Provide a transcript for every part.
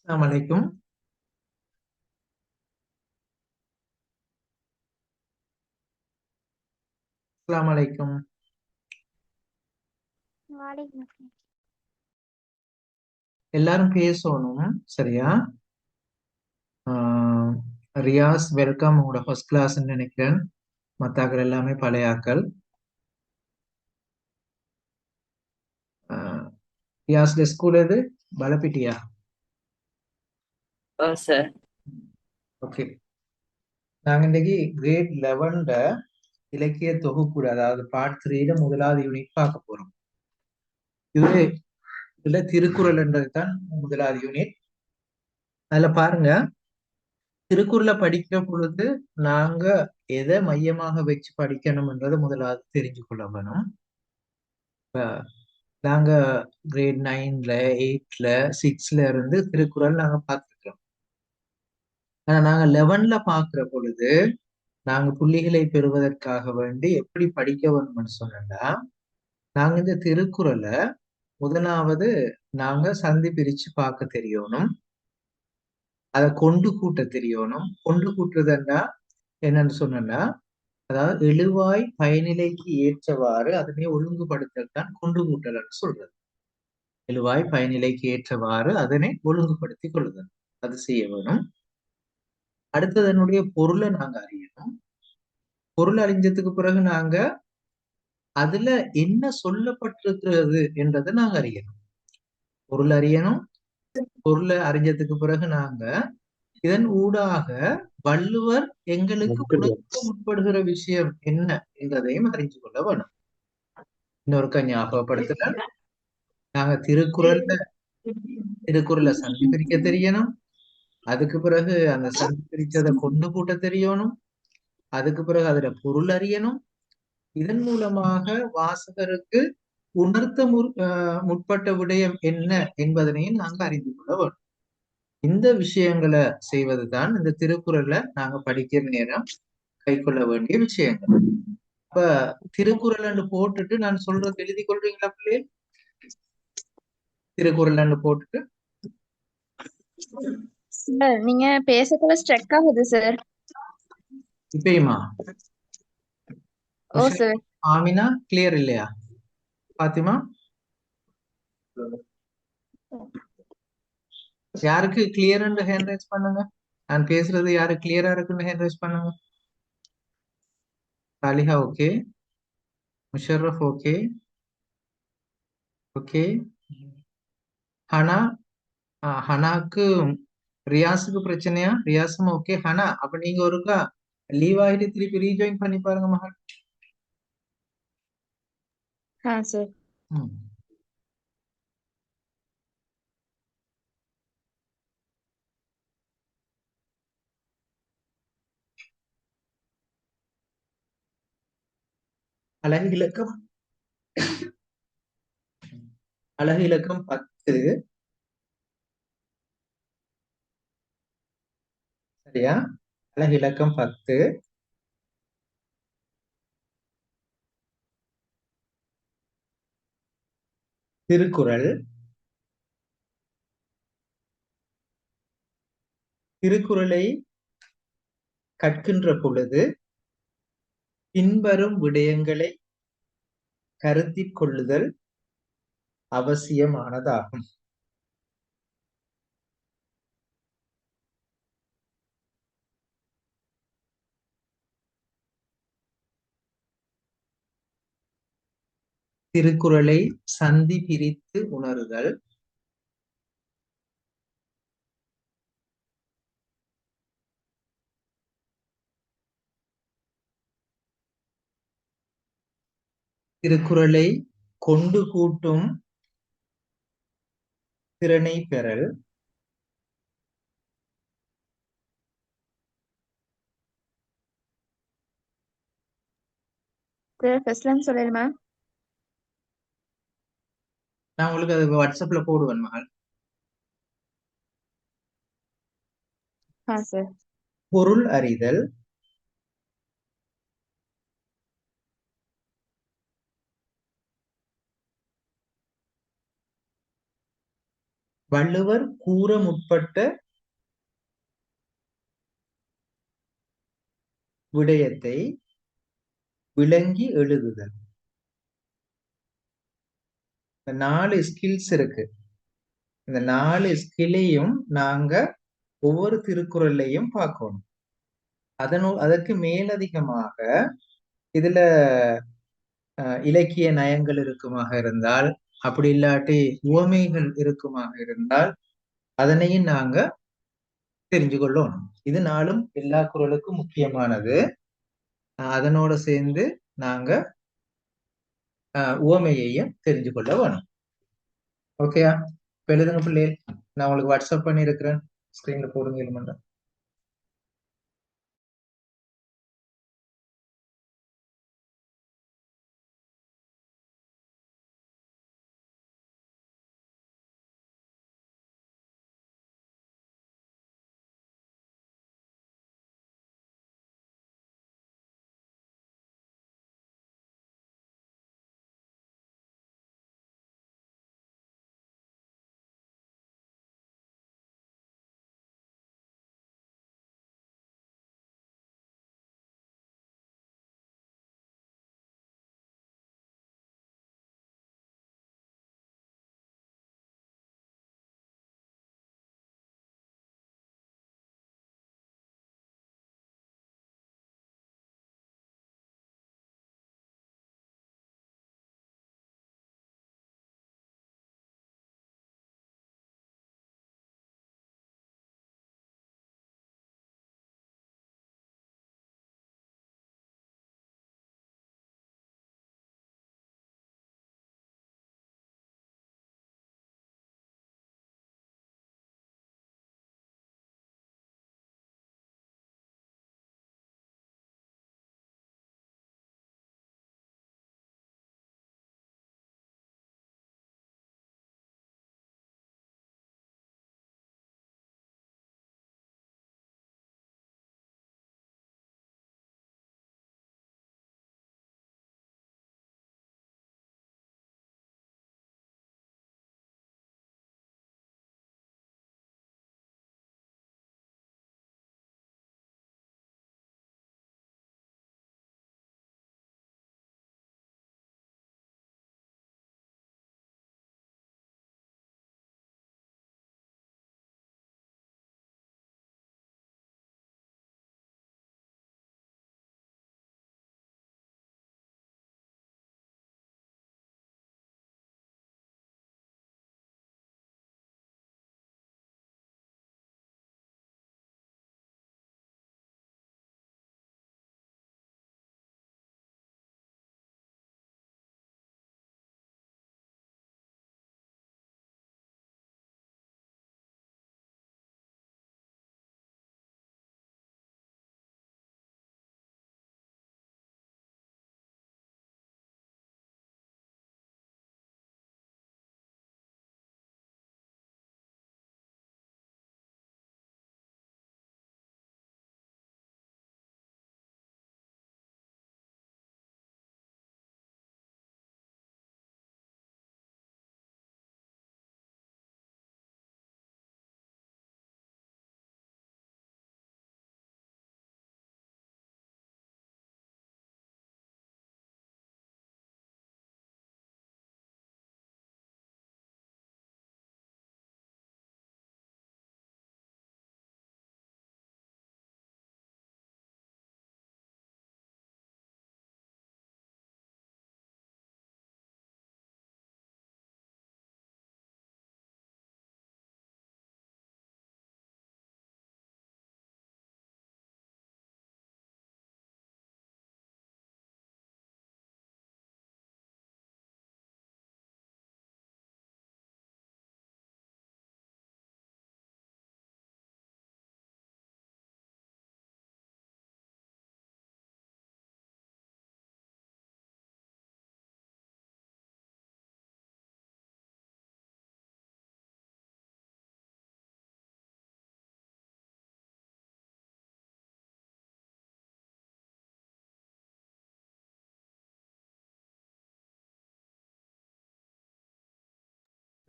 அஸ்ஸலாமு அலைக்கும். அஸ்ஸலாமு அலைக்கும். வலைக்கும் அஸ்ஸலாம். எல்லாரும் பேசணும், சரியா? ஆஹ் ரியாஸ் வெல்கம். உங்களோட ஃபர்ஸ்ட் கிளாஸ்ன்னு நினைக்கிறேன். மத்தாக்கள் எல்லாமே பழைய ஆக்கள். ஆஹ் ரியாஸ்ல ஸ்கூல் எது? பலப்பிட்டியா? சார். ஓகே. நாங்க இன்னைக்கு கிரேட் 11 இலக்கிய தொகுப்பு, அதாவது பார்ட் 3 முதலாவது யூனிட் பார்க்க போறோம். இதுல திருக்குறள் என்றது தான் முதலாவது யூனிட். அதுல பாருங்க, திருக்குறளை படிக்கிற பொழுது நாங்க எதை மையமாக வச்சு படிக்கணும்ன்றதை முதலாவது தெரிஞ்சு கொள்ள வேணும். நாங்க கிரேட் 9ல 8ல 6ல இருந்து திருக்குறள் நாங்க பார்த்துருக்கோம். ஆனா நாங்க 11ல பார்க்கிற பொழுது நாங்க புள்ளிகளை பெறுவதற்காக வேண்டி எப்படி படிக்க வேணும்னு சொன்னா, நாங்க இந்த திருக்குறளை முதலாவது நாங்க சந்தி பிரிச்சு பார்க்க தெரியணும். அதை கொண்டு கூட்ட தெரியணும். கொண்டு கூட்டுறதுன்னா என்னன்னு சொன்னா, அதாவது எழுவாய் பயனிலைக்கு ஏற்றவாறு அதனை ஒழுங்குபடுத்தல் தான் கொண்டு கூட்டல்னு சொல்றது. எழுவாய் பயனிலைக்கு ஏற்றவாறு அதனை ஒழுங்குபடுத்தி கொள்ளுதல், அது செய்ய வேணும். அடுத்தது அதனுடைய பொருளை நாங்க அறியணும். பொருள் அறிஞ்சதுக்கு பிறகு நாங்க அதுல என்ன சொல்லப்பட்டிருக்கிறது என்றதை நாங்க அறியணும். பொருள் அறியணும். பொருளை அறிஞ்சதுக்கு பிறகு நாங்க இதன் ஊடாக வள்ளுவர் எங்களுக்கு உணர்த்த முற்படுகிற விஷயம் என்ன என்பதையும் அறிஞ்சு கொள்ள வேணும். இன்னொருக்க ஞாபகப்படுத்தல, நாங்க திருக்குறளை சந்தி பிரிக்க தெரியணும். அதுக்கு பிறகு அந்த சந்தி பிரிச்சதை கொண்டு கூட்ட தெரியணும். அதுக்கு பிறகு அதுல பொருள் அறியணும். இதன் மூலமாக வாசகருக்கு உணர்த்த முற்பட்ட விடயம் என்ன என்பதனையும் நாங்க அறிந்து கொள்ள வேண்டும். இந்த விஷயங்களை செய்வதுதான் இந்த திருக்குறளை நாங்க படிக்கிற நேரம் கை கொள்ள வேண்டிய விஷயங்கள். இப்ப திருக்குறள் போட்டுட்டு நான் சொல்றது எழுதி கொள்றீங்களா பிள்ளை? திருக்குறள் போட்டுட்டு சார் நீங்க பேசக்குள்ள ஸ்ட்ரக் ஆகுது சார். இப்பயுமா? ஓ சார். ஆமினா கிளியர் இல்லையா? பாத்திமா, யாருக்கு கிளியர் ஹேண்ட் ரைஸ் பண்ணுங்க. நான் பேசுறது யாரு கிளியரா இருக்குன்னு ஹேண்ட் ரைஸ் பண்ணுங்க. Saliha okay, Musharraf okay, okay. Hana, ஹனாக்கு ரியாஸுக்கு பிரச்சனையா? ரியாஸும் ஓகே. ஹனா, அப்ப நீங்க ஒருக்கா லீவ் ஆகிட்டு திருப்பி ரீஜாயின் பண்ணி பாருங்க மகள். சார். ம். அழகு இலக்கம், அழகு இலக்கம் 10, சரியா? அழகு இலக்கம் 10. திருக்குறள். திருக்குறளை கற்கின்ற பொழுது பின்வரும் விடயங்களை கருத்தில் கொள்ளுதல் அவசியமானதாகும். திருக்குறளை சந்தி பிரித்து உணருதல், திருக்குறளை கொண்டு கூட்டும் திறனை பெறல், சார் ஃபர்ஸ்ட்ல சொல்லணுமா? நான் உங்களுக்கு அது வாட்ஸ்அப்ல போடுவேன் மகள். சார். பொருள் அறிதல், வள்ளுவர் கூற முற்பட்ட விடயத்தை விளங்கி எழுதுதல். இந்த 4 ஸ்கில்ஸ் இருக்கு. இந்த 4 ஸ்கில்லையும் நாங்க ஒவ்வொரு திருக்குறள்லையும் பார்க்கணும். அதற்கு மேலதிகமாக இதுல இலக்கிய நயங்கள் இருக்குமாக இருந்தால், அப்படி இல்லாட்டி உவமைகள் இருக்குமாக இருந்தால் அதனையும் நாங்க தெரிஞ்சு கொள்ளணும். இது நாளும் எல்லா குறளுக்கும் முக்கியமானது. அதனோட சேர்ந்து நாங்க உவமையையும் தெரிஞ்சு கொள்ள வேணும். ஓகேயா? இப்ப எழுதுங்க பிள்ளைகள். நான் உங்களுக்கு வாட்ஸ்அப் பண்ணி இருக்கிறேன். ஸ்கிரீன்ல போடுங்க எழுதுங்க.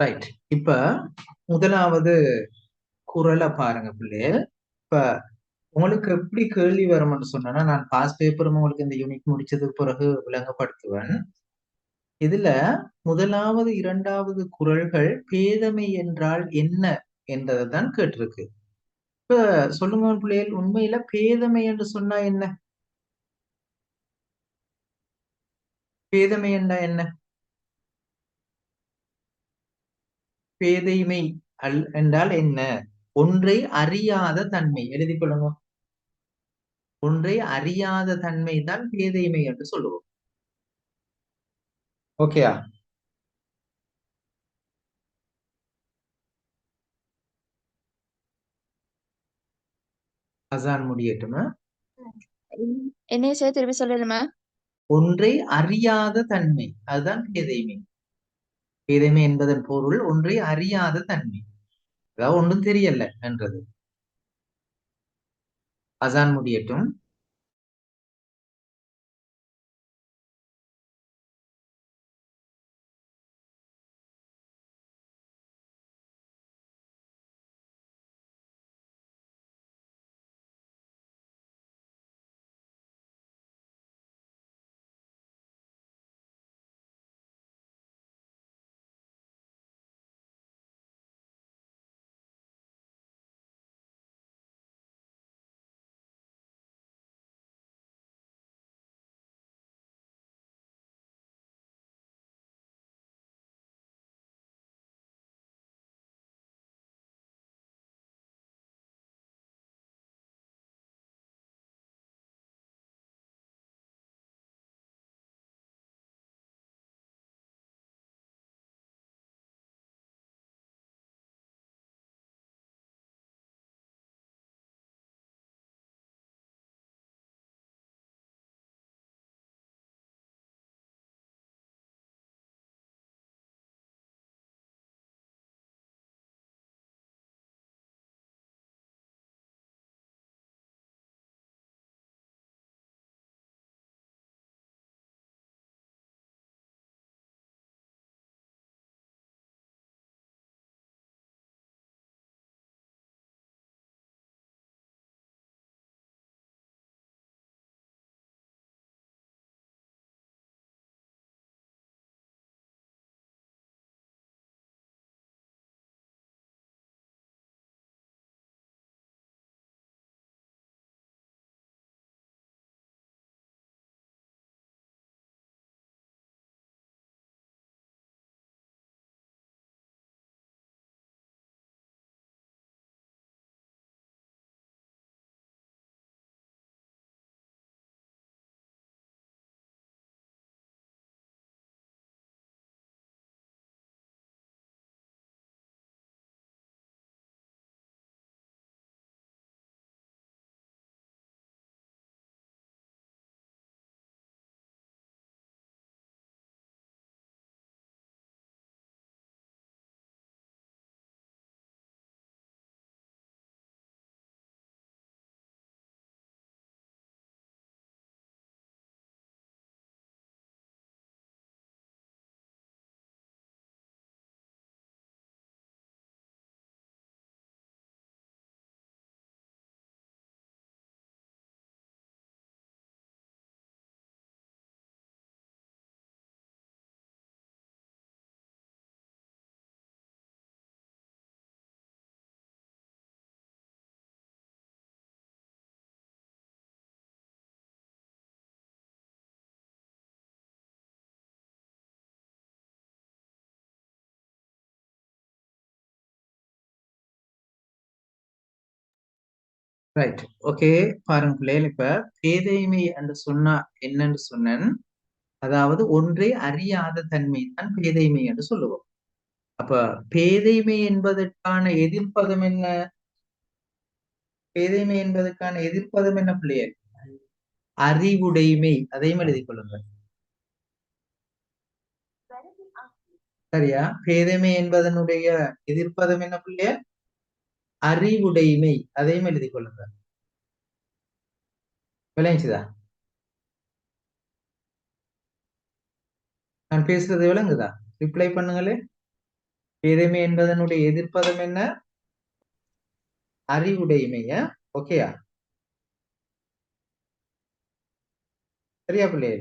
ரைட். இப்ப முதலாவது குறளை பாருங்க பிள்ளைகள். இப்ப உங்களுக்கு எப்படி கேள்வி வரும்னு சொன்னா, நான் பாஸ் பேப்பரும் உங்களுக்கு இந்த யூனிட் முடிச்சதுக்கு பிறகு விளங்கப்படுத்துவேன். இதுல முதலாவது இரண்டாவது குறள்கள் பேதமை என்றால் என்ன என்றதை தான் கேட்டிருக்கு. இப்ப சொல்லுங்க பிள்ளைகள், உண்மையில பேதமை என்று சொன்னா என்ன? பேதமை என்றா என்ன? பேதைமை என்றால் என்ன? ஒன்றை அறியாத தன்மை. எழுதிக் கொள்ளுங்க. ஒன்றை அறியாத தன்மை தான் பேதைமை என்று சொல்லுவோம். ஓகேயா? அசான் முடியட்டுமா? என்னைய சேர்த்து திருப்பி சொல்லலுமா? ஒன்றை அறியாத தன்மை, அதுதான் பேதைமை. பேதைமை என்பதன் பொருள் ஒன்றை அறியாத தன்மை, அதாவது ஒன்றும் தெரியல என்றது. அசான் முடியட்டும். ரைட். ஓகே. பாருங்க பிள்ளைகள், இப்ப பேதைமை என்று சொன்னா என்னன்னு சொன்னேன். அதாவது ஒன்றை அறியாத தன்மை தான் பேதைமை என்று சொல்லுவோம். அப்ப பேதைமை என்பதற்கான எதிர்ப்பதம் என்ன? பேதைமை என்பதற்கான எதிர்ப்பதம் என்ன பிள்ளைகள்? அறிவுடைமை. அதையும் எழுதிக் கொள்ளுங்கள். சரியா? பேதைமை என்பதனுடைய எதிர்ப்பதம் என்ன பிள்ளைகள்? அறிவுடைமை. அதையும் எழுதிக் கொள்ளுங்கள். விளங்குச்சுதா? நான் பேசுறது விளங்குதா? ரிப்ளை பண்ணுங்களே. பேதைமை என்பதனுடைய எதிர்ப்பதம் என்ன? அறிவுடைமையா? ஓகேயா? சரியா பிள்ளை?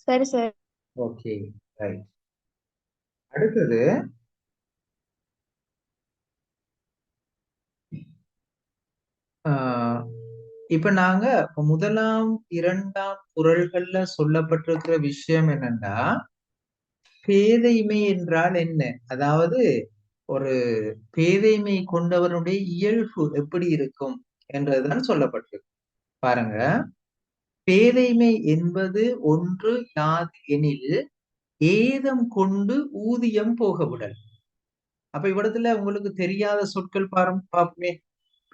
சரி சார். Okay, right. அடுத்தது ஆஹ் இப்ப நாங்க முதலாம் இரண்டாம் குறள்கள்ல சொல்லப்பட்டிருக்கிற விஷயம் என்னன்னா, பேதைமை என்றால் என்ன, அதாவது ஒரு பேதைமை கொண்டவனுடைய இயல்பு எப்படி இருக்கும் என்றதுதான் சொல்லப்பட்டிருக்கு. பாருங்க, பேதைமை என்பது ஒன்று யாது எனில் ஏதம் கொண்டு ஊதியம் போகவிடல். அப்ப இவ்விடத்துல உங்களுக்கு தெரியாத சொற்கள் பார்ப்போமே.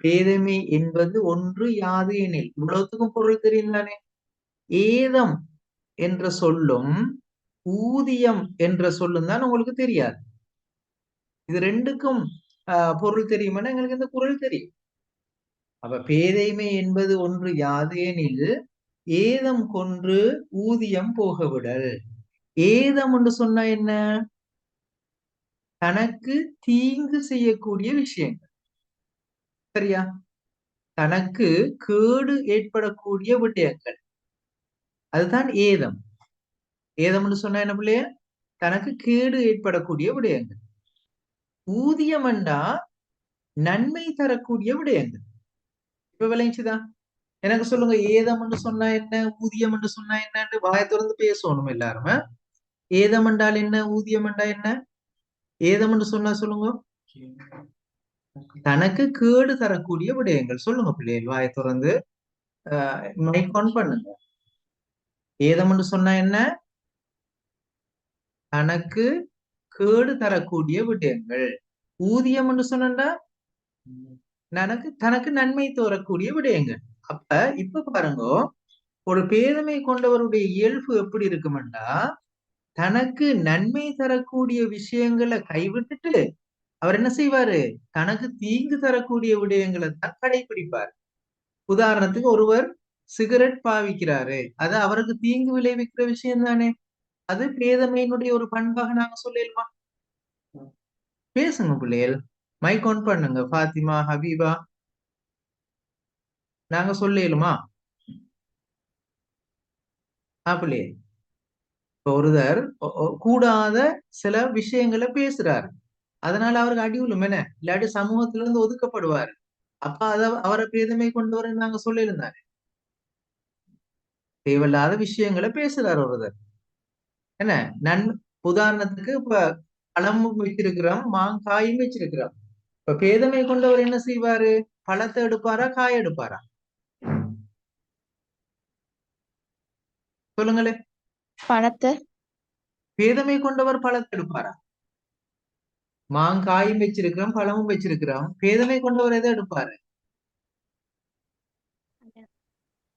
பேதைமை என்பது ஒன்று யாது எனில், இவ்வளவுத்துக்கும் பொருள் தெரியும் தானே. ஏதம் என்ற சொல்லும் ஊதியம் என்ற சொல்லும் தான் உங்களுக்கு தெரியாது. இது ரெண்டுக்கும் பொருள் தெரியுமானா எங்களுக்கு இந்த குறள் தெரியும். அப்ப பேதைமை என்பது ஒன்று யாது எனில் ஏதம் கொன்று ஊதியம் போகவிடல். ஏதம் என்று சொன்னா என்ன? தனக்கு தீங்கு செய்யக்கூடிய விஷயங்கள். சரியா? தனக்கு கேடு ஏற்படக்கூடிய விடயங்கள், அதுதான் ஏதம். ஏதம்னு சொன்னா என்ன பிள்ளைய? தனக்கு கேடு ஏற்படக்கூடிய விடயங்கள். ஊதியம் என்றா நன்மை தரக்கூடிய விடயங்கள். இப்ப விளைஞ்சுதா? எனக்கு சொல்லுங்க, ஏதம் என்று சொன்னா என்ன, ஊதியம் என்று சொன்னா என்னன்னு வாயை திறந்து பேசணும் எல்லாருமே. ஏதம் என்றால் என்ன, ஊதியம் என்றா என்ன? ஏதம் என்று சொன்னா சொல்லுங்க. தனக்கு கேடு தரக்கூடிய விடயங்கள். சொல்லுங்க பிள்ளைகள், வாயை திறந்து மைக் ஆன் பண்ணுங்க. ஏதம் என்று சொன்னா என்ன? தனக்கு கேடு தரக்கூடிய விடயங்கள். ஊதியம் என்று சொன்னா தனக்கு நன்மை தரக்கூடிய விடயங்கள். அப்ப இப்ப பாருங்க, ஒரு பேதமை கொண்டவருடைய இயல்பு எப்படி இருக்குமெண்டா, தனக்கு நன்மை தரக்கூடிய விஷயங்களை கைவிட்டுட்டு அவர் என்ன செய்வாரு? தனக்கு தீங்கு தரக்கூடிய விடயங்களை தான் கடைபிடிப்பார். உதாரணத்துக்கு, ஒருவர் சிகரெட் பாவிக்கிறாரு, அது அவருக்கு தீங்கு விளைவிக்கிற விஷயம் தானே. அது பேதமையினுடைய ஒரு பண்பாக நாங்க சொல்லலுமா? பேசுங்க பிள்ளைகள், மைக் ஆன் பண்ணுங்க. பாத்திமா, ஹபீபா, நாங்க சொல்லலுமா? பிள்ளைகள், இப்ப ஒருத்தர் கூடாத சில விஷயங்களை பேசுறாரு, அதனால அவருக்கு அடி விழும் என்ன, இல்லாட்டி சமூகத்துல இருந்து ஒதுக்கப்படுவார். அப்ப அவரை பேதமை கொண்டவர் நாங்க சொல்லியிருந்தாரு. தேவையில்லாத விஷயங்களை பேசுறாரு ஒருத்தர், என்ன உதாரணத்துக்கு இப்ப பழமும் வச்சிருக்கிறோம், மாங்காயும் வச்சிருக்கிறோம். இப்ப பேதமை கொண்டவர் என்ன செய்வாரு? பழத்தை எடுப்பாரா, காய எடுப்பாரா? சொல்லுங்களே. பணத்தை. பேதமை கொண்டவர் பழத்தை எடுப்பாரா? மாங்காயும் வச்சிருக்கிறோம், பழமும் வச்சிருக்கிறோம். பேதமை கொண்டவர் எதை எடுப்பாரு?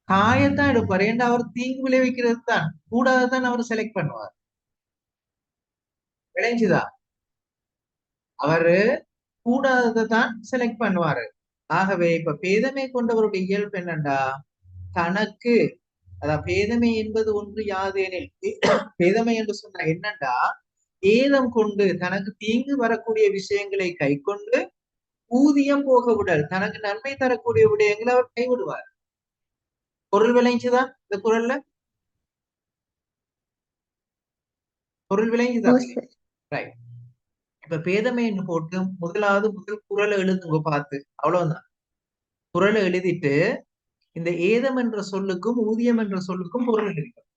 காயத்தான் எடுப்பாரு. ஏன்னா அவர் தீங்கு விளைவிக்கிறது தான், கூடாதான் அவர் செலக்ட் பண்ணுவார். விளைஞ்சுதா? அவரு கூடாததை தான் செலக்ட் பண்ணுவாரு. ஆகவே இப்ப பேதமை கொண்டவருடைய இயல்பு என்னண்டா, தனக்கு, அதாவது பேதமை என்பது ஒன்று யாது எனில், பேதமை என்று சொன்னா என்னண்டா, ஏதம் கொண்டு தனக்கு தீங்கு வரக்கூடிய விஷயங்களை கை கொண்டு ஊதியம் போக விடல், தனக்கு நன்மை தரக்கூடிய விடயங்களை அவர் கைவிடுவார். பொருள் விளைஞ்சுதா இந்த குரல்ல? பொருள் விளைஞ்சுதா? ரைட். இப்ப பேதமைன்னு போட்டு முதல் குறளை எழுதுங்க பார்த்து, அவ்வளவுதான். குறளை எழுதிட்டு இந்த ஏதம் என்ற சொல்லுக்கும் ஊதியம் என்ற சொல்லுக்கும் பொருள் எழுதிக்கும்.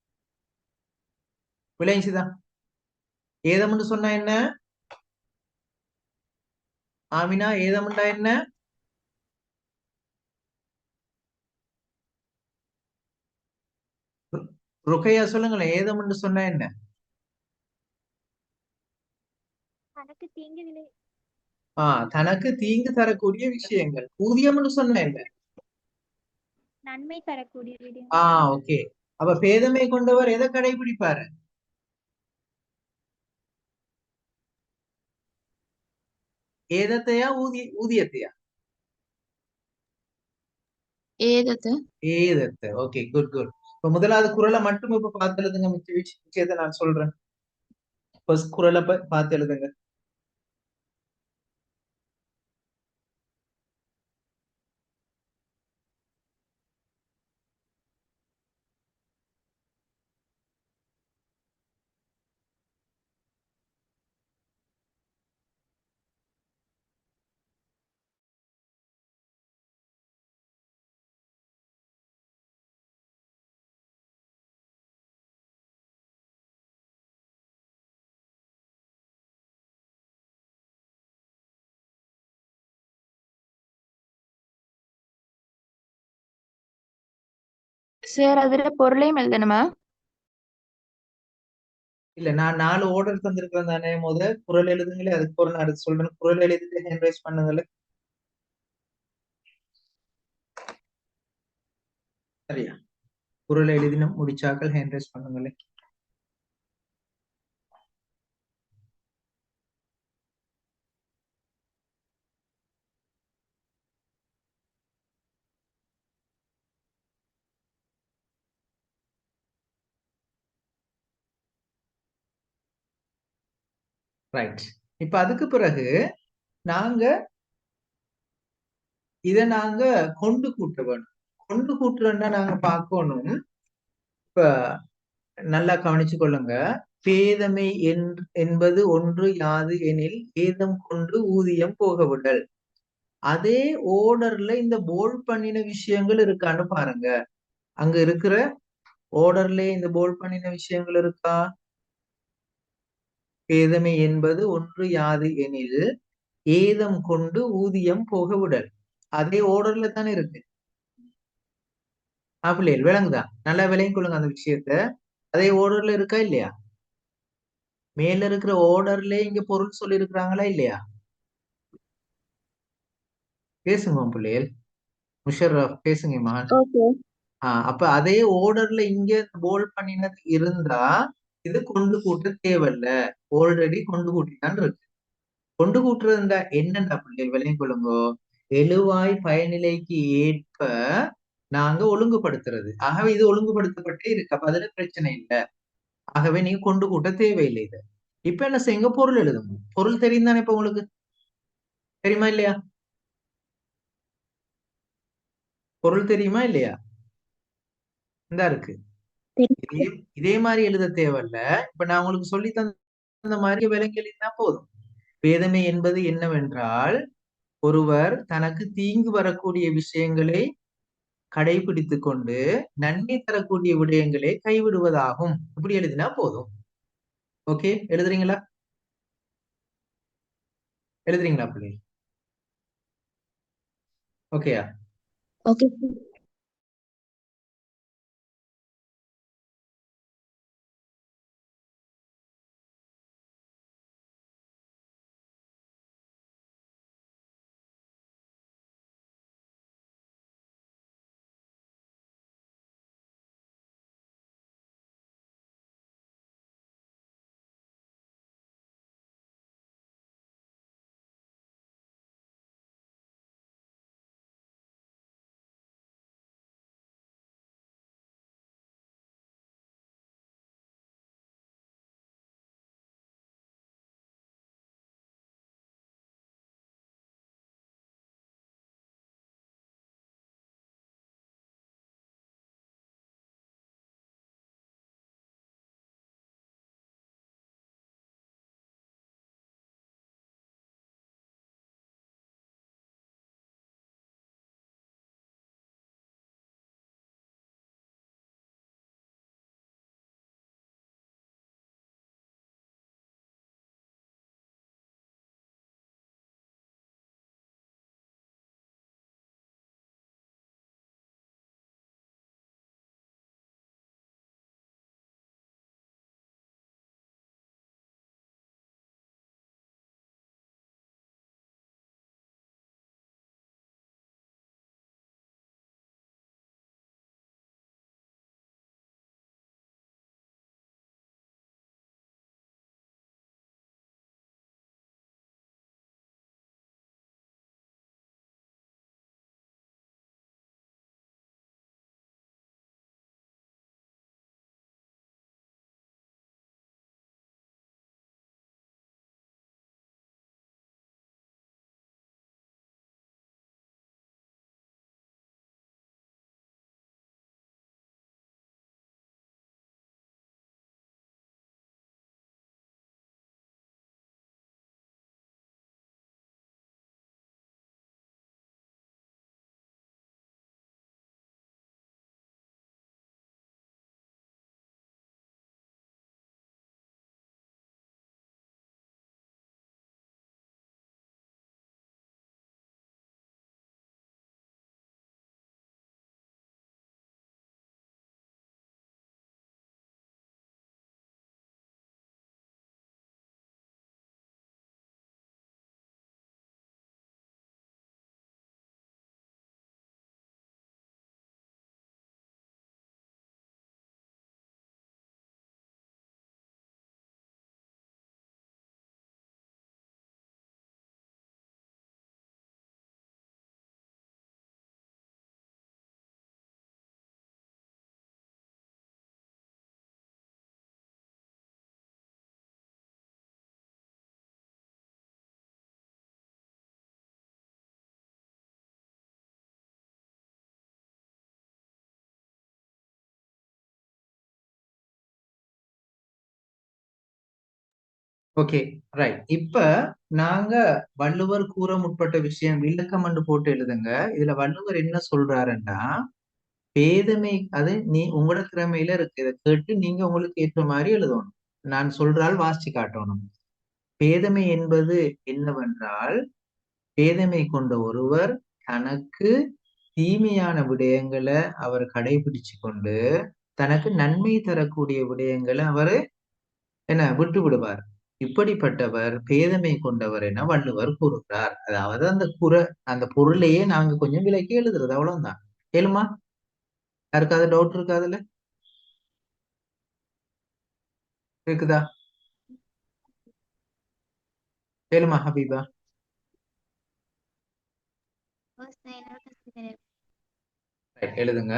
விளைஞ்சுதா? ஏதம்னு சொன்னா என்ன? ஆமினா, ஏதம்ண்டா என்ன? ருக்கையா சொல்லுங்களேன், ஏதம்னு சொன்னா என்ன? தனக்கு தீங்கு விளை தனக்கு தீங்கு தரக்கூடிய விஷயங்கள். ஊதியம்னு சொன்னா என்ன? நன்மை தரக்கூடிய விடயம். ஓகே. அப்ப பேதமை கொண்டவர் எதை கடைபிடிப்பாரு? ஏதத்தையா, ஊதியத்தையா? ஏதத்தை. ஏதத்தை. Okay, good good. இப்ப முதலாவது குறளை மட்டும் இப்ப பார்த்துலதுங்க, மிச்ச விஷயத்தை நான் சொல்றேன். ஃபர்ஸ்ட் குறளை பார்த்து எழுதுங்க. சார் அதுல பொருளையும் எழுதணுமா? இல்ல நான் 4 ஆர்டர் தந்திருக்கிறேன் தானே. குறள் எழுதுங்களே, அதுக்கு பொருள் நான் அடுத்து சொல்றேன். குறள் எழுதிட்டு ஹேண்ட் ரைஸ் பண்ணுங்களே. சரியா? குறள் எழுதின முடிச்சாக்கள் ஹேண்ட் ரைஸ் பண்ணுங்களே. ரைட். இப்ப அதுக்கு பிறகு நாங்க நாங்க கொண்டு கூட்ட வேணும். கொண்டு கூட்டுறோம்னா நாங்க பார்க்கணும். இப்ப நல்லா கவனிச்சு கொள்ளுங்க. பேதமை என்பது ஒன்று யாது எனில் ஏதம் கொண்டு ஊதியம் போக விடல். அதே ஓர்டர்ல இந்த போல்ட் பண்ணின விஷயங்கள் இருக்கான்னு பாருங்க. அங்க இருக்கிற ஓர்டர்ல இந்த போல்ட் பண்ணின விஷயங்கள் இருக்கா? பேதமை என்பது ஒன்று யாது எனில் ஏதம் கொண்டு ஊதியம் போக விடல். அதே ஓர்டர்ல தானே இருக்கு. பிள்ளைகள் விளங்குதா? நல்லா விளங்கி கொள்ளுங்க அந்த விஷயத்த. அதே ஓர்டர்ல இருக்கா இல்லையா? மேல இருக்கிற ஓர்டர்ல இங்க பொருள் சொல்லி இருக்கிறாங்களா இல்லையா? பேசுங்க பிள்ளைகள். முஷர்ரப் பேசுங்க மகன். ஓகே. அப்ப அதே ஓர்டர்ல இங்க போல்ட் பண்ணினது இருந்தா இது கொண்டு கூட்ட தேவையில்ல. ஆல்ரெடி கொண்டு கூட்டிதான் இருக்கு. கொண்டு கூட்டுறதுண்டா என்னண்டா பிள்ளைகள் விளங்கி கொள்ளுங்கோ. எழுவாய் பயனிலைக்கு ஏற்ப நாங்க ஒழுங்குபடுத்துறது. ஆகவே இது ஒழுங்குபடுத்தப்பட்டே இருக்கு. அப்ப அதுல பிரச்சனை இல்லை. ஆகவே நீங்க கொண்டு கூட்ட தேவையில்லை. இது இப்ப என்ன செய்யுங்க, பொருள் எழுதுங்க. பொருள் தெரியும் தானே இப்ப உங்களுக்கு? தெரியுமா இல்லையா? பொருள் தெரியுமா இல்லையா? இந்தா இருக்கு. இதே இதே மாதிரி எழுத தேவையில்ல. இப்ப நான் உங்களுக்கு சொல்லி தந்த மாதிரி விலங்கு எழுதினா போதும். பேதமை என்பது என்னவென்றால் ஒருவர் தனக்கு தீங்கு வரக்கூடிய விஷயங்களை கடைபிடித்துக் கொண்டு நன்மை தரக்கூடிய விடயங்களை கைவிடுவதாகும். இப்படி எழுதினா போதும். ஓகே, எழுதுறீங்களா? எழுதுறீங்களா பிள்ளை? ஓகேயா? ஓகே. Okay, right. இப்ப நாங்க வள்ளுவர் கூற முற்பட்ட விஷயம் விளக்கம் என்று போட்டு எழுதுங்க. இதுல வள்ளுவர் என்ன சொல்றாருன்னா, பேதமை அது உங்களோட திறமையில இருக்கு. இதை கேட்டு நீங்க உங்களுக்கு ஏற்ற மாதிரி எழுதணும். நான் சொல்றால் வாசிச்சு காட்டணும். பேதமை என்பது என்னவென்றால், பேதமை கொண்ட ஒருவர் தனக்கு தீமையான விடயங்களை அவர் கடைபிடிச்சு கொண்டு தனக்கு நன்மை தரக்கூடிய விடயங்களை அவர் என்ன விட்டு விடுவார். இப்படிப்பட்டவர் பேதமை கொண்டவர் என வள்ளுவர் கூறுகிறார். அதாவது அந்த பொருளையே நாங்க கொஞ்சம் விலக்கி எழுதுறது, அவ்வளவுதான். ஏழுமா? யாருக்காவது டவுட் இருக்கா? அதுல இருக்குதா? ஏழுமா ஹபீபா? Right, எழுதுங்க.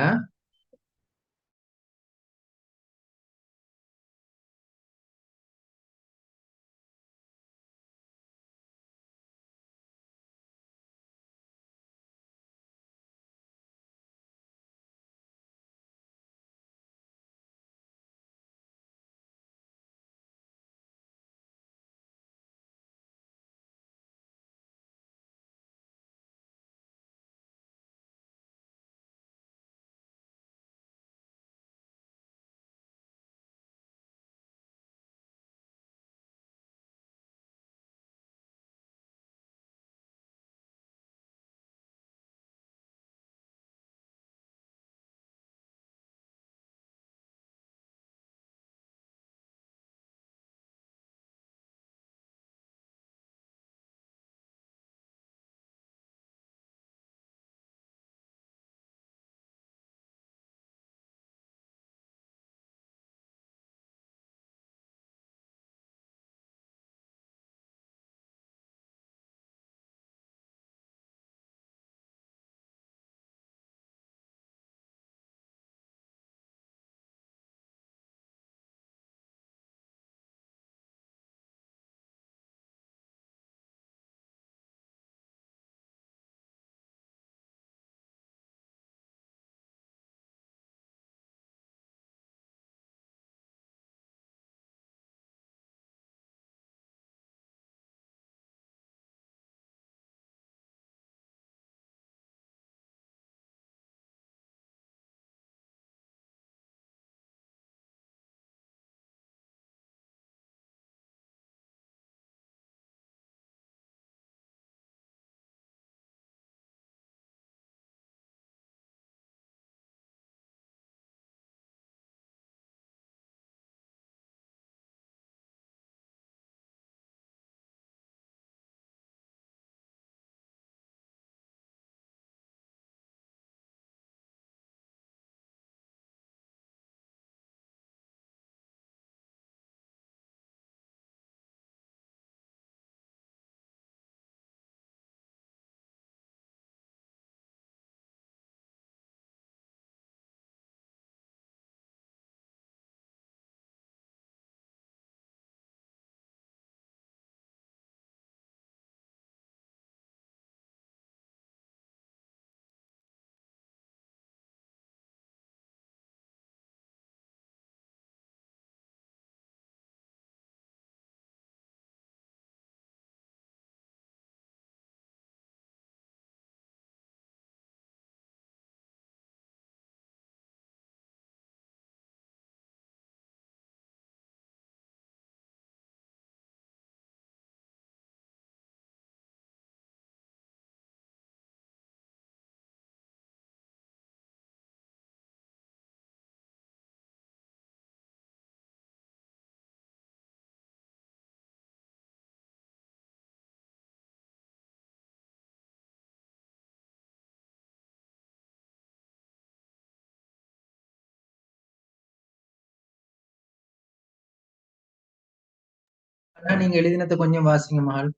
ஆனா நீங்க எழுதினதை கொஞ்சம் வாசிங்க மகள்.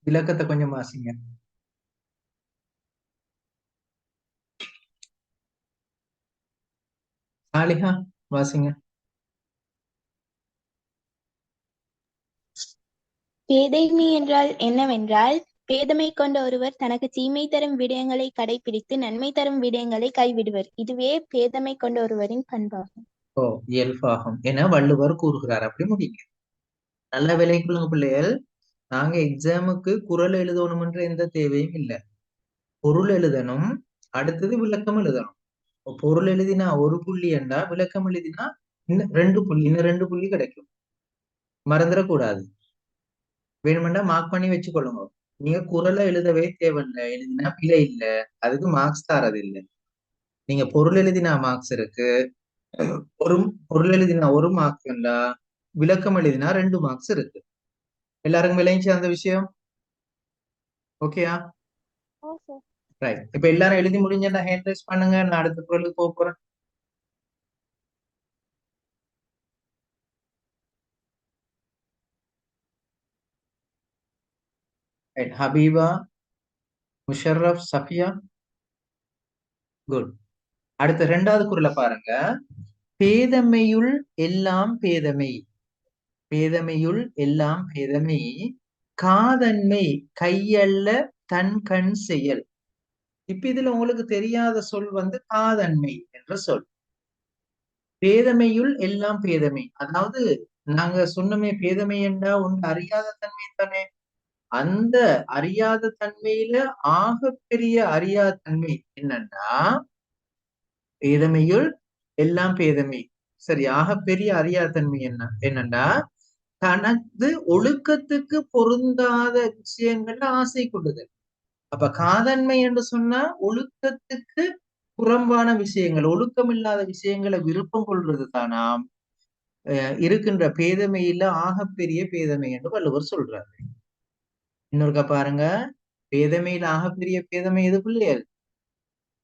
விளக்கத்தை கொஞ்சம் வாசிங்க. சாலிஹா, வாசிங்க. பேதைமை என்றால் என்னவென்றால், பேதமை கொண்ட ஒருவர் தனக்கு தீமை தரும் விடயங்களை கடைபிடித்து நன்மை தரும் விடயங்களை கைவிடுவர். இதுவே பேதமை கொண்ட ஒருவரின் பண்பாகும். ஓ, இயல்பாகும் என வள்ளுவர் கூறுகிறார். அப்படி முடியுங்க. நல்ல விலைக்குள்ளுங்க பிள்ளைகள். நாங்க எக்ஸாமுக்கு குறள் எழுதணும்ன்ற எந்த தேவையும் இல்லை. பொருள் எழுதணும், அடுத்தது விளக்கம் எழுதணும். பொருள் எழுதினா ஒரு புள்ளி என்றா, விளக்கம் எழுதினா இன்னும் 2 புள்ளி, இன்னும் 2 புள்ளி கிடைக்கும். மறந்துடக்கூடாது. வேணுமெண்டா மார்க் பண்ணி வச்சுக்கொள்ளுங்க. நீங்க குறளை எழுதவே தேவையில்லை. எழுதினா பிழை இல்லை, அதுக்கு மார்க்ஸ் தரது இல்லை. நீங்க பொருள் எழுதினா மார்க்ஸ் இருக்கு. ஒரு பொருள் எழுதினா 1 மார்க், விளக்கம் எழுதினா 2 மார்க்ஸ் இருக்கு. எல்லாருக்கும் விளைஞ்சு அந்த விஷயம் ஓகேயா? ரைட். இப்ப எல்லாரும் எழுதி முடிஞ்சா ஹேண்ட் ரைஸ் பண்ணுங்க. நான் அடுத்த குரலுக்கு போக போறேன். ரைட். ஹபீபா, முஷர்ரப், சஃபியா. குட். அடுத்த 2வது குறளை பாருங்க. பேதமையுள் எல்லாம் பேதமை. பேதமையுள் எல்லாம் பேதமை, காதன்மை கையல்ல தன் கண் செயல். இப்ப இதுல உங்களுக்கு தெரியாத சொல் காதன்மை என்ற சொல். பேதமையுள் எல்லாம் பேதமை, அதாவது நாங்க சொன்னமே பேதமை என்றா ஒன்று அறியாத தன்மை தானே. அந்த அறியாத தன்மையில ஆக பெரிய அறியாத தன்மை என்னன்னா பேதமையுள் எல்லாம் பேதமை. சரி, ஆக பெரிய அறியாத தன்மை என்னன்னா தனது ஒழுக்கத்துக்கு பொருந்தாத விஷயங்கள்ல ஆசை கொள்ளுதல். அப்ப காதன்மை என்று சொன்னா ஒழுக்கத்துக்கு புறம்பான விஷயங்கள், ஒழுக்கம் இல்லாத விஷயங்களை விருப்பம் கொள்றது தானாம் இருக்கின்ற பேதமையில ஆகப்பெரிய பேதமை என்று வள்ளுவர் சொல்றாரு. இன்னொருக்கா பாருங்க. பேதமையில ஆகப்பெரிய பேதமை எது பிள்ளைகள்?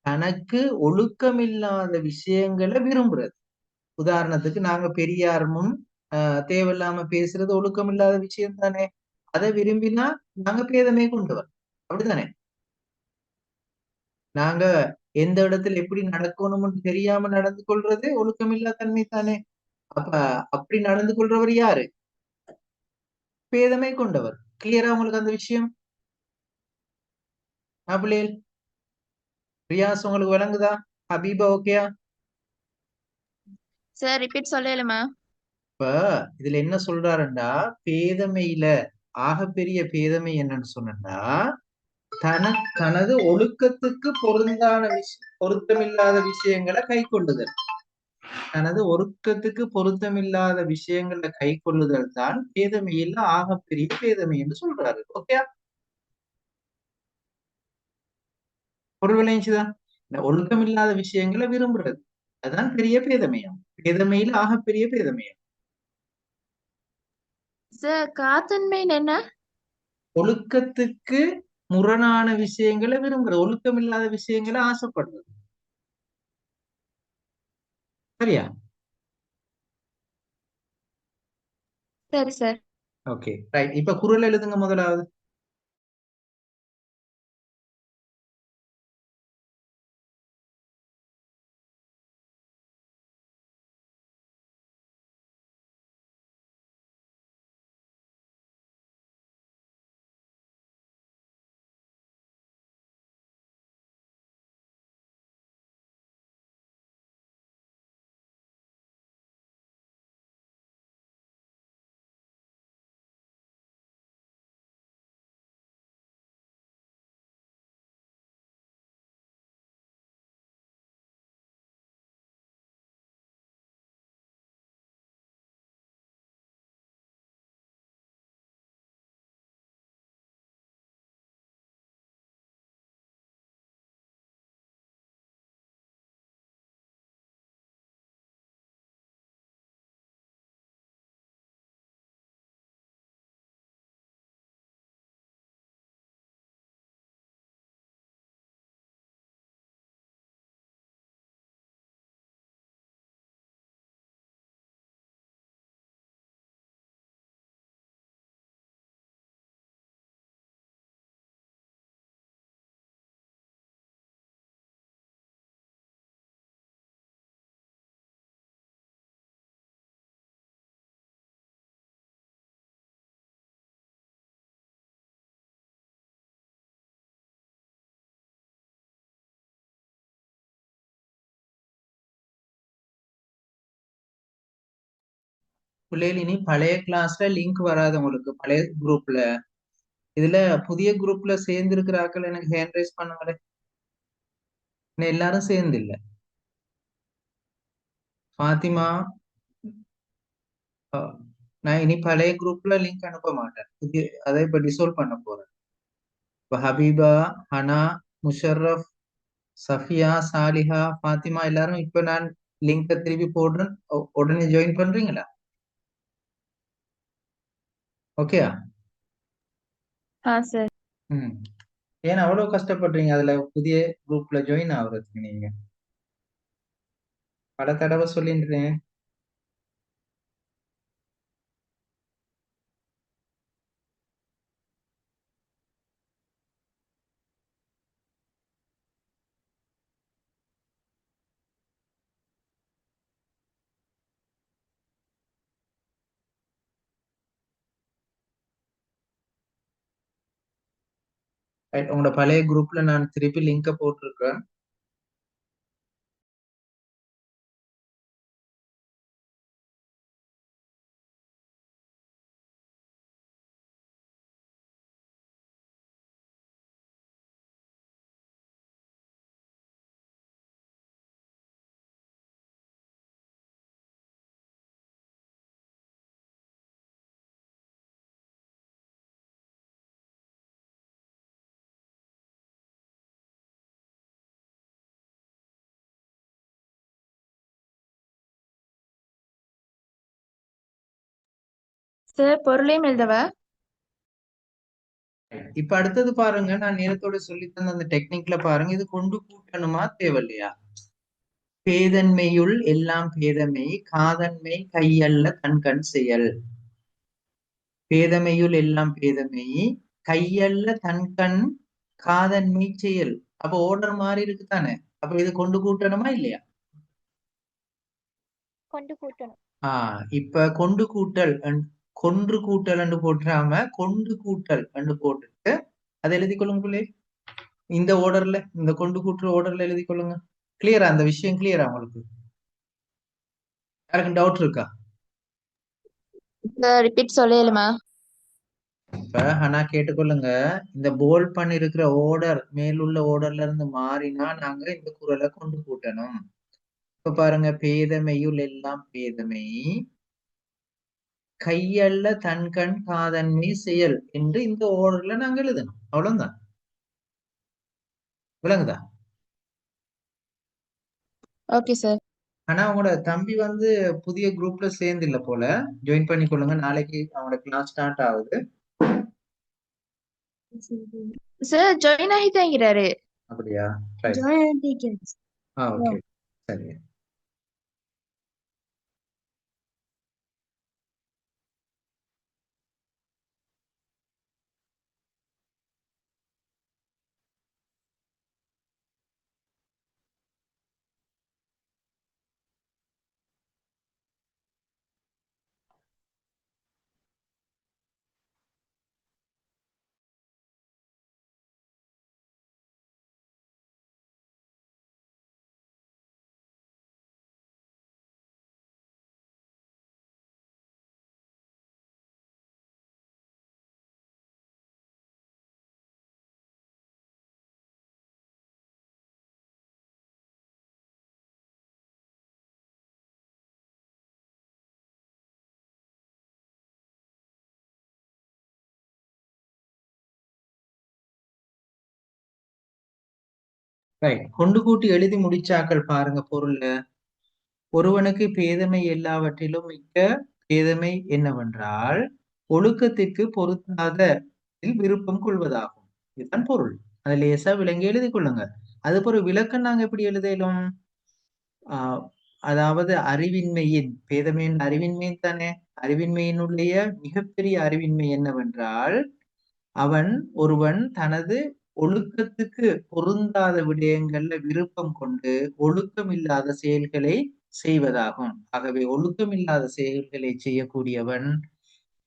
தனக்கு ஒழுக்கம் இல்லாத விஷயங்களை விரும்புறது. உதாரணத்துக்கு நாங்க பெரியாரமும் தேவையில்லாம பேசுறது ஒழுக்கம் இல்லாத விஷயம் தானே. அதை விரும்பினா நாங்க பேதமே கொண்டு வரோம். அப்படித்தானே? நாங்க எந்த இடத்துல எப்படி நடக்கணும்னு தெரியாம நடந்து கொள்றது ஒழுக்கமில்லா தன்மை தானே. அப்ப அப்படி நடந்து கொள்றவர் யாரு? பேதமை கொண்டவர். கிளியரா உங்களுக்கு அந்த விஷயம்? பிள்ளைகள், ரியாஸ் உங்களுக்கு விளங்குதா? ஹபீபா ஓகேயா? சார் ரிப்பீட் சொல்லலுமா? இப்ப இதுல என்ன சொல்றாருண்டா, பேதமையில ஆகப்பெரிய பேதமை என்னன்னு சொன்னா தனது ஒழுக்கத்துக்கு பொருத்தமில்லாத விஷயங்களை கை கொள்ளுதல். தனது ஒழுக்கத்துக்கு பொருத்தமில்லாத விஷயங்களை கை கொள்ளுதல் தான் பேதமையில ஆகப்பெரிய பேதமை என்று சொல்றாரு. ஓகே, பொருள் விளைஞ்சுதான். இந்த ஒழுக்கம் இல்லாத விஷயங்களை விரும்புறது அதுதான் பெரிய பேதமையம். பேதமையில ஆகப்பெரிய பேதமையம். சார் காத்தன்மை என்ன? ஒழுக்கத்துக்கு முரணான விஷயங்களை விரும்புறது, ஒழுக்கம் இல்லாத விஷயங்களை ஆசைப்படுறது. சரியா? சரி சார். Okay right. இப்ப குறள் எழுதுங்க முதலாவது. பிள்ளைகள் இனி பழைய கிளாஸ்ல லிங்க் வராது உங்களுக்கு பழைய குரூப்ல. இதுல புதிய குரூப்ல சேர்ந்து இருக்கிற ஆட்கள் எனக்கு ஹேண்ட் ரைஸ் பண்ணுங்களே. இன்னும் எல்லாரும் சேர்ந்து இல்ல. ஃபாத்திமா, நான் இனி பழைய குரூப்ல லிங்க் அனுப்ப மாட்டேன். புதிய அதை இப்ப டிசோல்வ் பண்ண போறேன். இப்ப ஹபீபா, ஹனா, முஷர்ரஃப், சஃபியா, சாலிஹா, ஃபாத்திமா எல்லாரும் இப்ப நான் லிங்க திருப்பி போடுறேன். உடனே ஜாயின் பண்றீங்களா? ஓகேயா? சார். ம். ஏன் அவ்வளவு கஷ்டப்படுறீங்க அதுல புதிய குரூப்ல ஜாயின் ஆகுறதுக்கு? நீங்க பல தடவை சொல்லின்றேன். ரைட், உங்களோட பழைய குரூப்ல நான் திருப்பி லிங்க போட்டிருக்கேன். சார் பொருளையும் எழுதவா? இப்ப அடுத்தது பாருங்க, நான் நேரத்தோட சொல்லி தந்த அந்த டெக்னிக்ல பாருங்க, இது கொண்டு கூட்டணுமா தேவையில்லையா? பேதன்மையுள் எல்லாம் பேதமை, காதன்மை கையல்ல தன்கண் செயல். பேதமையுள் எல்லாம் பேதமை, கையல்ல தன்கண் காதன்மை செயல். அப்ப ஓர்டர் மாதிரி இருக்குதானே? அப்ப இது கொண்டு கூட்டணுமா இல்லையா? கொண்டு கூட்டணும். இப்ப கொண்டு கூட்டல் கொன்று கூட்டல் என்று போட்டுறாம கொண்டு கூட்டல் என்று போட்டுட்டு அதை எழுதி கொள்ளுங்களே. இந்த ஓர்டர்ல, இந்த கொண்டு கூட்டுற ஓர்டர்ல எழுதி கொள்ளுங்க. கிளியரா? அந்த விஷயம் கிளியரா உங்களுக்கு? யாருக்கும் டவுட் இருக்கா? சார் ரிப்பீட் சொல்லலுமா? இப்ப ஆனா கேட்டுக்கொள்ளுங்க, இந்த போல் பண்ணி இருக்கிற ஓர்டர் மேலுள்ள ஓர்டர்ல இருந்து மாறினா நாங்க இந்த குறளை கொண்டு கூட்டணும். இப்ப பாருங்க, பேதமையுள் எல்லாம் பேதமை, கையல்ல தன்கண் காதன்மை செயல் என்று இந்த ஓர்டர்ல நாங்க எழுதணும். அவ்வளவுதான். விளங்குதா? Okay sir. ஆனா உங்களோட தம்பி வந்து புதிய குரூப்ல சேர்ந்து இல்ல போல. ஜாயின் பண்ணி கொள்ளுங்க, நாளைக்கு அவனோட கிளாஸ் ஸ்டார்ட் ஆகுது. சார் ஜாயின் ஆகிட்டாங்கிறாரு. அப்படியா? ரைட். ஓகே, சரி. ரைட், கொண்டு கூட்டி எழுதி முடிச்சாக்கள் பாருங்க பொருள்ல. ஒருவனுக்கு பேதமை எல்லாவற்றிலும் மிக்க பேதமை என்னவென்றால் ஒழுக்கத்திற்கு பொருந்தாத விருப்பம் கொள்வதாகும். இதுதான் பொருள். அதை லேசா விளங்கி எழுதி கொள்ளுங்க. அதுக்கு ஒரு விளக்கம் நாங்க எப்படி எழுதலும்? ஆஹ் அதாவது அறிவின்மையின் பேதமையின் அறிவின்மையின் தானே. அறிவின்மையினுடைய மிகப்பெரிய அறிவின்மை என்னவென்றால் ஒருவன் தனது ஒழுக்கத்துக்கு பொருந்தாத விடயங்கள்ல விருப்பம் கொண்டு ஒழுக்கம் இல்லாத செயல்களை செய்வதாகும். ஆகவே ஒழுக்கம் இல்லாத செயல்களை செய்யக்கூடியவன்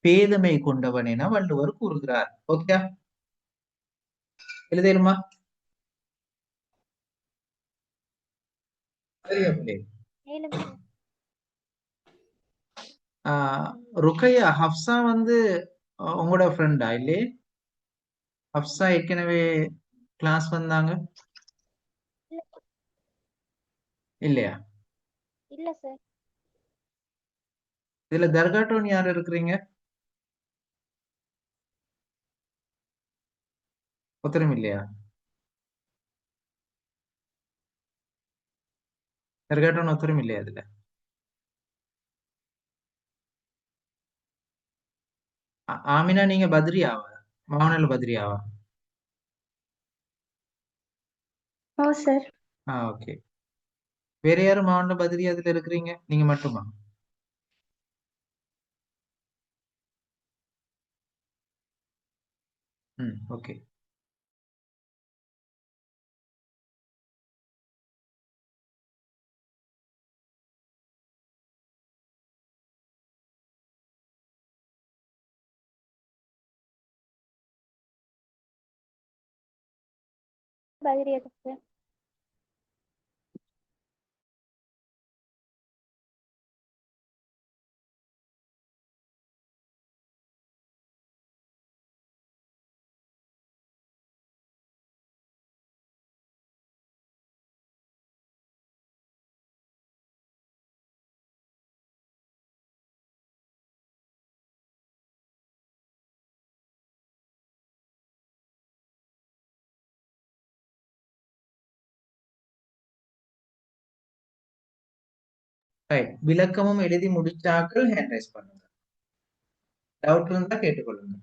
பேதமை கொண்டவன் என வள்ளுவர் கூறுகிறார். ஓகே, எழுதலுமா? மேலும் ஆஹ் ருக்கையா ஹப்சா வந்து உங்களோட ஃப்ரெண்டா இல்லையே? ஹப்சா ஏற்கனவே கிளாஸ் வந்தாங்க இல்லையா? இல்ல சார். இதுல தர்காட்டோன் யார் இருக்கிறீங்க? ஒத்தரும் இல்லையா? தர்காட்டோன் ஒத்தரும் இல்லையா இதுல? ஆமினா நீங்க பத்ரியாவா? மௌனல் பத்ரியாவா? ஓ சார். ஓகே. வேற யாரும் மௌன பத்ரியா இதுல இருக்கிறீங்க? நீங்க மட்டுமா? ம், ஓகே. பதிரியா சார். ரைட். விளக்கமும் எழுதி முடிச்சாக்கள் ஹேண்ட் ரைஸ் பண்ணுங்க. டவுட் இருந்தா கேட்டுக்கொள்ளுங்க.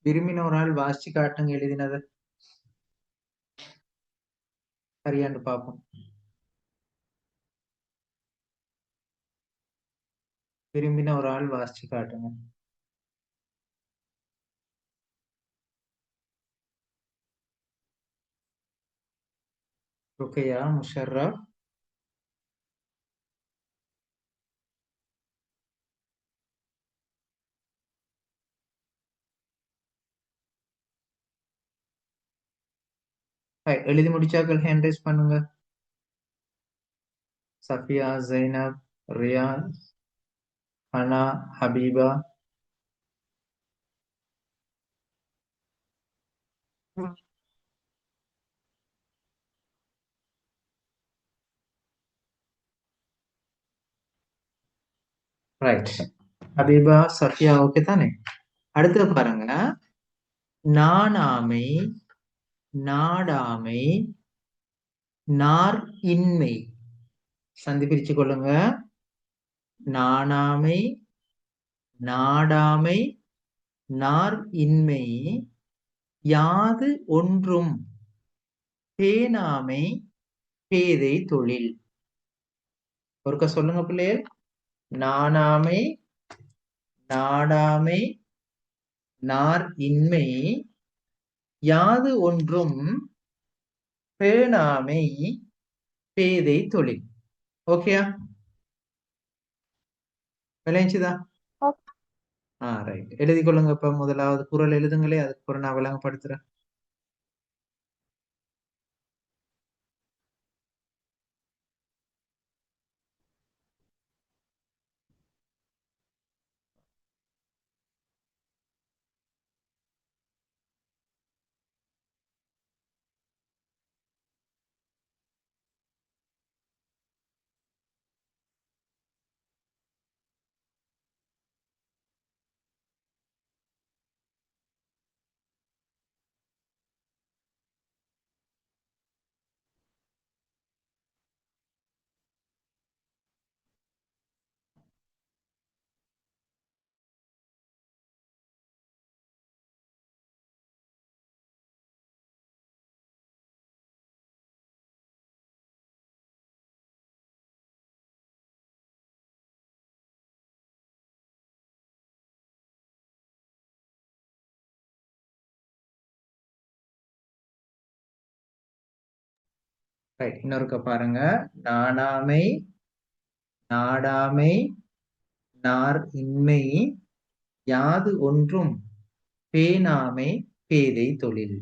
விரும்பின ஒரு ஆள் வாசிச்சு காட்டுங்க எழுதினதை. சரியான்னு பார்ப்போம். விரும்பின ஒரு ஆள் வாசிச்சு காட்டுங்க. ருக்கையா, முஷர்ரப், எழுதி முடிச்சாக்கள் ஹேண்ட் ரைஸ் பண்ணுங்க. சஃபியா, ஜைனப், ரியா, ஹனா, ஹபீபா. ரைட். ஹபீபா, சஃபியா ஓகே தானே? அடுத்து பாருங்க. நாணாமை, நாடாமை, நார் இன்மை. சந்தி பிரிச்சு கொள்ளுங்க. நாணாமை, நாடாமை, நார் இன்மை, யாது ஒன்றும் பேணாமை, பேதை தொழில். ஒருக்க சொல்லுங்க பிள்ளைகள். நாணாமை, நாடாமை, நார் இன்மை, யாது ஒன்றும் பேணாமை, பேதை தொழில். ஓகேயா? விளைஞ்சுதா? ரைட். எழுதி கொள்ளுங்க. இப்ப முதலாவது குறள் எழுதுங்களே, அதுக்கப்புறம் நான் விளங்கப்படுத்துறேன். ரைட். இன்னொருக்க பாருங்க. நாணாமை, நாடாமை, நார் இன்மை, யாது ஒன்றும் பேணாமை, பேதை தொழில்.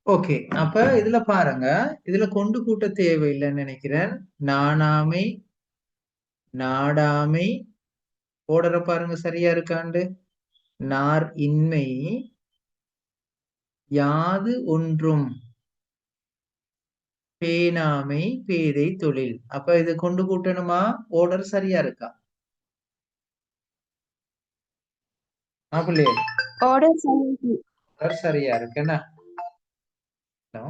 ஓகே, அப்ப இதுல பாருங்க, இதுல கொண்டு கூட்ட தேவையில்லைன்னு நினைக்கிறேன். நாணாமை, நாடாமை, ஓடற பாருங்க சரியா இருக்காண்டு. நார் இன்மை, யாது ஒன்றும், பேனாமை, பேதை தொழில். அப்ப இது கொண்டு கூட்டணுமா? ஓர்டர் சரியா இருக்கா? பிள்ளையே, ஆர்டர் சரியா order சரியா இருக்கு என்ன? No,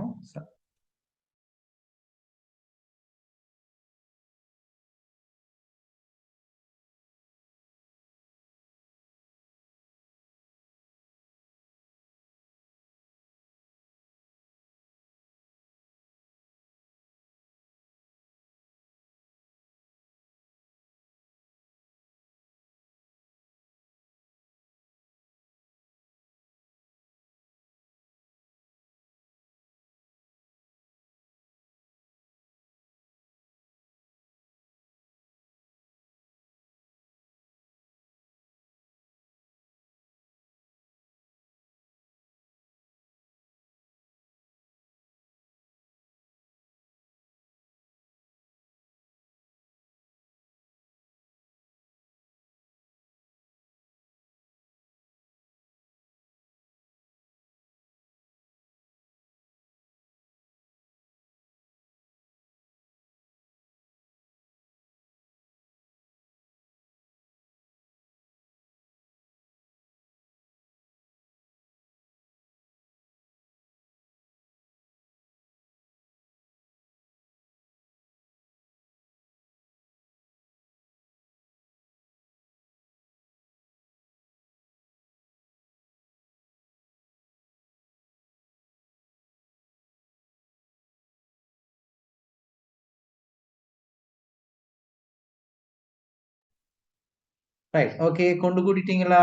right. ஓகே, கொண்டு கூட்டிட்டீங்களா?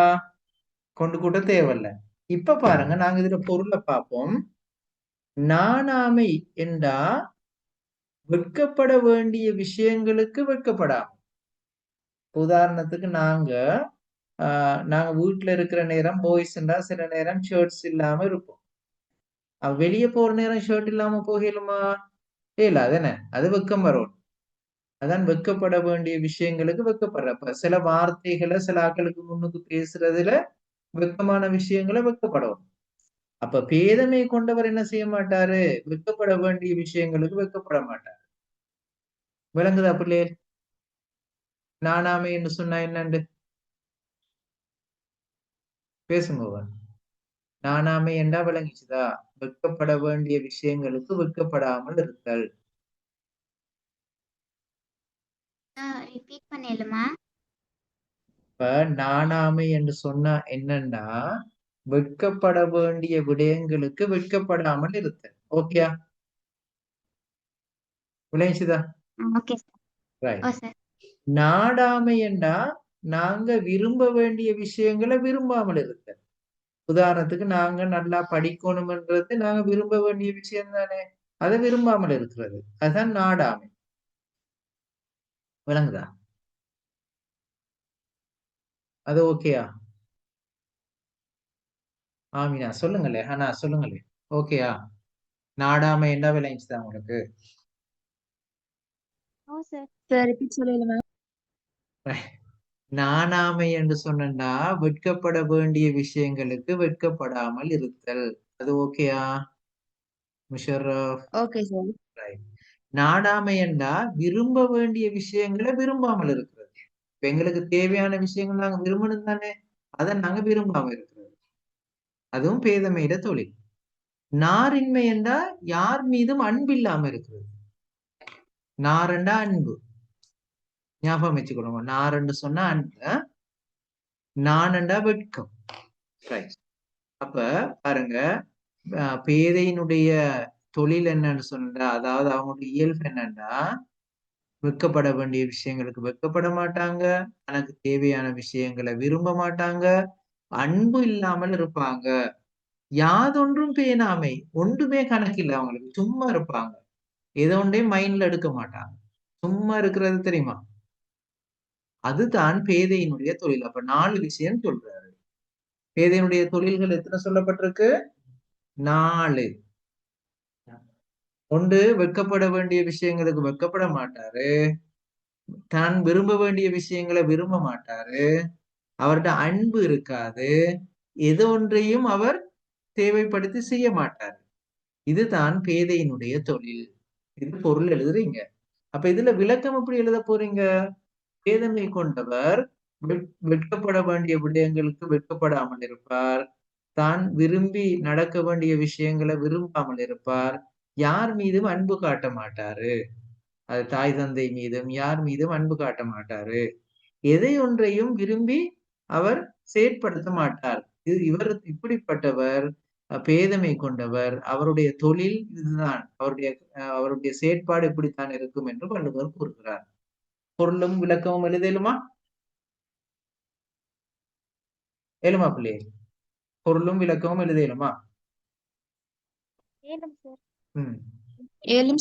கொண்டு கூட்ட தேவையில்ல. இப்ப பாருங்க, நாங்க இதுல பொருளை பார்ப்போம். நாணாமை என்றா வெட்கப்பட வேண்டிய விஷயங்களுக்கு வெட்கப்படாம. உதாரணத்துக்கு நாங்க வீட்டுல இருக்கிற நேரம் பாய்ஸ்ண்டா சில நேரம் ஷர்ட்ஸ் இல்லாம இருப்போம். வெளியே போற நேரம் ஷர்ட் இல்லாம போகலுமா? இல்ல, அதானே, அது வெக்கம் வரும். அதான் வெட்கப்பட வேண்டிய விஷயங்களுக்கு வெட்கப்படுறப்ப சில வார்த்தைகளை சில ஆட்களுக்கு முன்னுக்கு பேசுறதுல வெட்கமான விஷயங்களை வெட்கப்படும். அப்ப பேதமை கொண்டவர் என்ன செய்ய மாட்டாரு? வெட்கப்பட வேண்டிய விஷயங்களுக்கு வெட்கப்பட மாட்டார். விளங்குதா பிள்ளையே? நாணாமை என்று சொன்னா என்னண்டு பேசுங்க. நாணாமை என்றா விளங்கிச்சுதா? வெட்கப்பட வேண்டிய விஷயங்களுக்கு வெட்கப்படாமல் இருத்தல். ரிப்பீட் பண்ணலுமா? இப்ப நாணாமை என்று சொன்னா என்னன்னா, வெட்கப்பட வேண்டிய விடயங்களுக்கு வெட்கப்படாமல் இருத்தல். ஓகேயா? விளைஞ்சுதா? Okay right. சார். நாடாமை என்றா நாங்க விரும்ப வேண்டிய விஷயங்களை விரும்பாமல் இருத்தல். உதாரணத்துக்கு நாங்க நல்லா படிக்கணும்ன்றது நாங்க விரும்ப வேண்டிய விஷயம் தானே, அதை விரும்பாமல் இருக்கிறது. அதுதான் நாடாமை. விளங்குதா? அது ஓகேயா? ஆமினா சொல்லுங்களே. சொல்லுங்களே. ஓகேயா? நாடாமை என்ன விளைஞ்சுதான் உங்களுக்கு? Sir repeat சொல்லலுமா? நாணாமை என்று சொன்னா வெட்கப்பட வேண்டிய விஷயங்களுக்கு வெட்கப்படாமல் இருத்தல். அது ஓகேயா முஷர்ரப்? Okay sir. ரைட். நாடாமை என்றா விரும்ப வேண்டிய விஷயங்களை விரும்பாமல் இருக்கிறது. இப்ப எங்களுக்கு தேவையான விஷயங்கள் நாங்க விரும்பணும் தானே, அதை நாங்க விரும்பாம இருக்கிறது. அதுவும் பேதமையிட தொழில். நாரின்மை என்றா யார் மீதும் அன்பு இல்லாம இருக்கிறது. நாரண்டா அன்பு. ஞாபகம் வச்சுக்கணும். நாரண்டு சொன்னா அன்பு, நானண்டா வெட்கம். ரைட். அப்ப பாருங்க, பேதையினுடைய தொழில் என்னன்னு சொன்னா, அதாவது அவங்களுடைய இயல்பு என்னன்னா, வெட்கப்பட வேண்டிய விஷயங்களுக்கு வெட்கப்பட மாட்டாங்க, தனக்கு தேவையான விஷயங்களை விரும்ப மாட்டாங்க, அன்பு இல்லாமல் இருப்பாங்க, யாதொன்றும் பேணாமை, ஒன்றுமே கணக்கில்லை அவங்களுக்கு, சும்மா இருப்பாங்க, எதை ஒன்றையும் மைண்ட்ல எடுக்க மாட்டாங்க, சும்மா இருக்கிறது தெரியுமா? அதுதான் பேதையினுடைய தொழில். அப்ப 4 விஷயம் சொல்றாரு. பேதையினுடைய தொழில்கள் எத்தனை சொல்லப்பட்டிருக்கு? 4. ஒன்று வெட்கப்பட வேண்டிய விஷயங்களுக்கு வெட்கப்பட மாட்டாரு, தான் விரும்ப வேண்டிய விஷயங்களை விரும்ப மாட்டாரு, அவர்கிட்ட அன்பு இருக்காது, எது ஒன்றையும் அவர் தேவைப்படுத்தி செய்ய மாட்டார். இதுதான் பேதையினுடைய தொழில். இது பொருள் எழுதுறீங்க. அப்ப இதுல விளக்கம் எப்படி எழுத போறீங்க? பேதமை கொண்டவர் வெட்கப்பட வேண்டிய விடயங்களுக்கு வெட்கப்படாமல் இருப்பார், தான் விரும்பி நடக்க வேண்டிய விஷயங்களை விரும்பாமல் இருப்பார், யார் மீதும் அன்பு காட்ட மாட்டாரு. அது தாய் தந்தை மீதும் யார் மீதும் அன்பு காட்ட மாட்டாரு. எதை ஒன்றையும் விரும்பி அவர் செயற்படுத்த மாட்டார். இவர் இப்படிப்பட்டவர் பேதமை கொண்டவர். அவருடைய தொழில் இதுதான். அவருடைய செயற்பாடு இப்படித்தான் இருக்கும் என்று வள்ளுவர் கூறுகிறார். பொருளும் விளக்கமும் எழுதலுமா? எழுமா பிள்ளை? பொருளும் விளக்கமும் எழுதலுமா? ஏலம் சார். ம். ஏலும்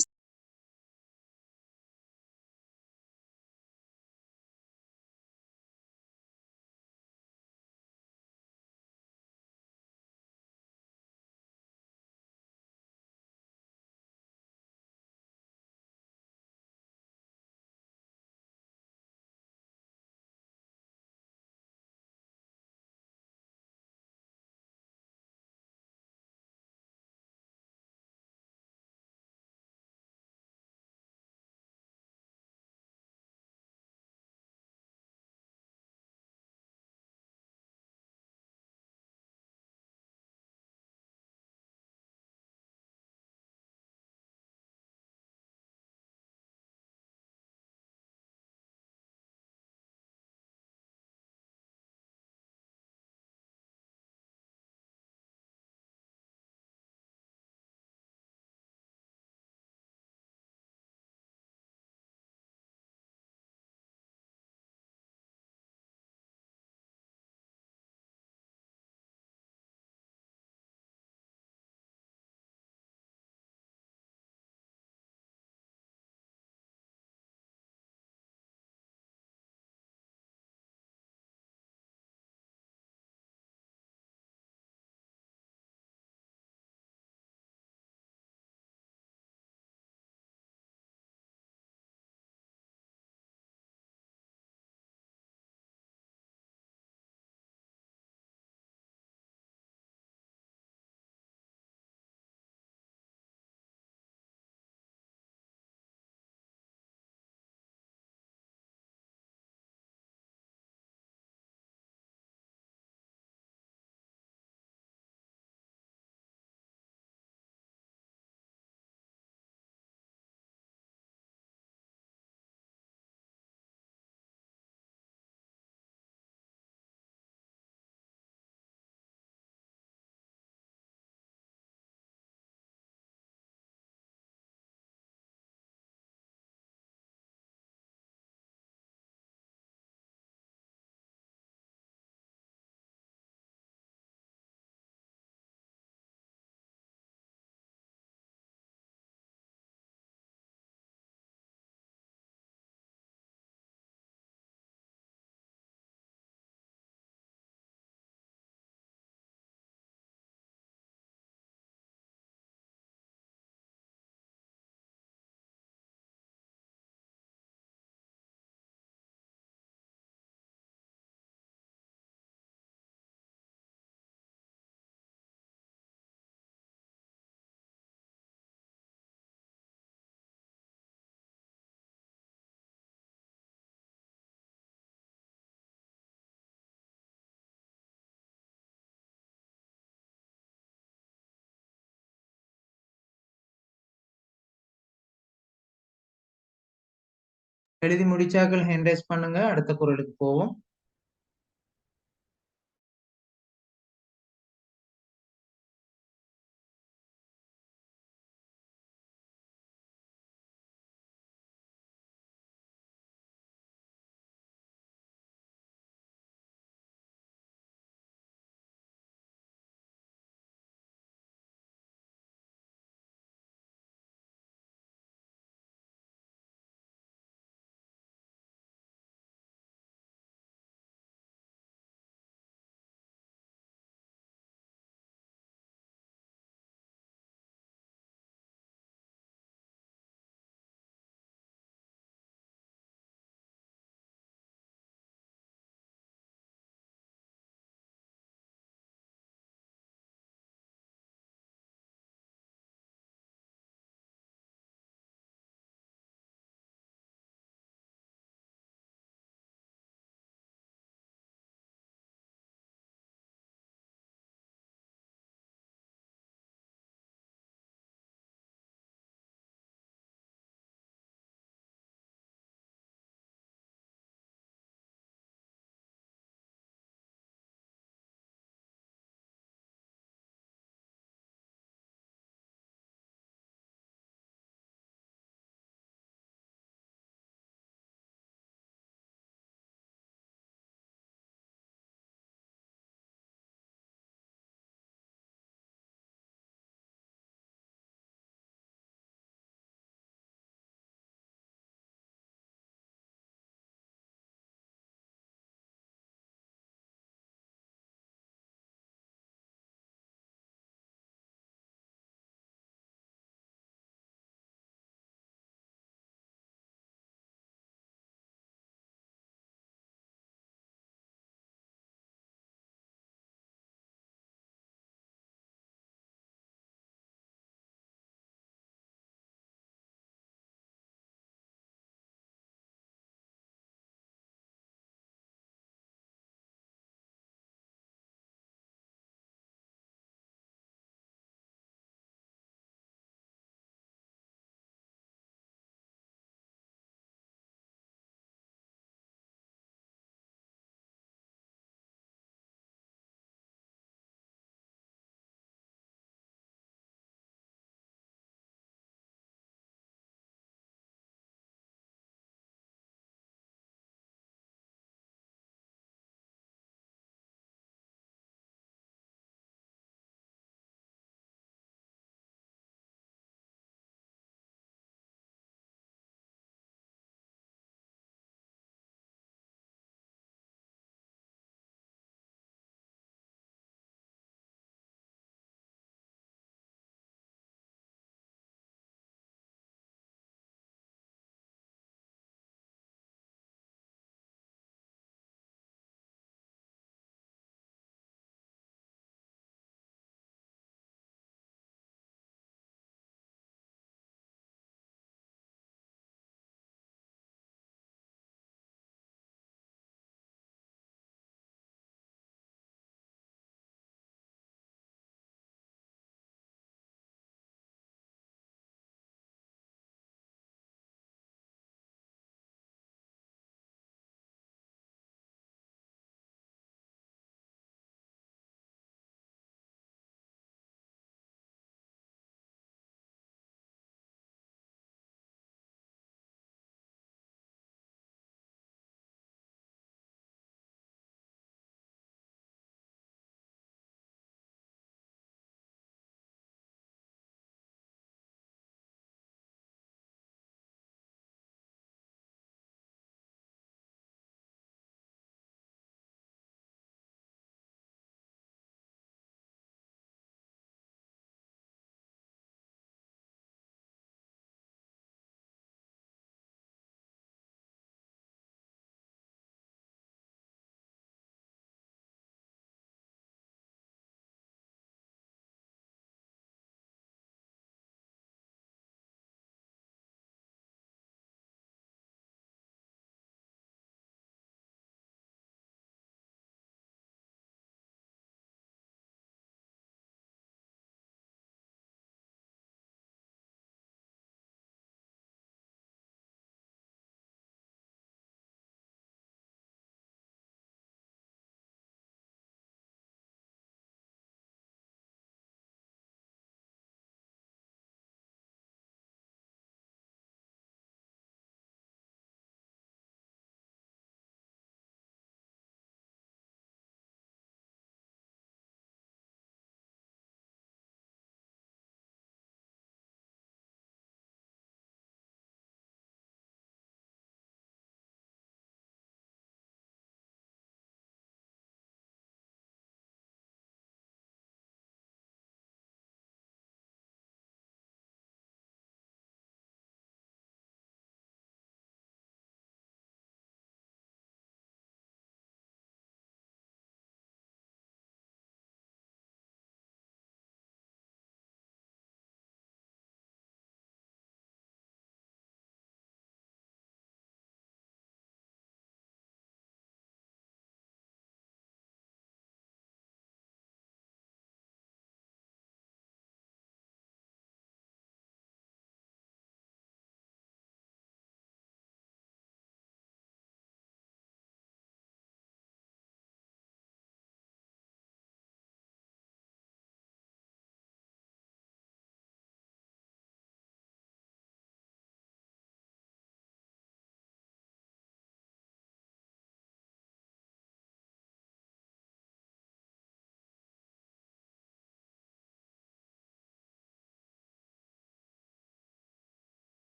எழுதி முடிச்சாக்கள் ஹேண்ட் ரைஸ் பண்ணுங்க. அடுத்த குறளுக்கு போவோம்.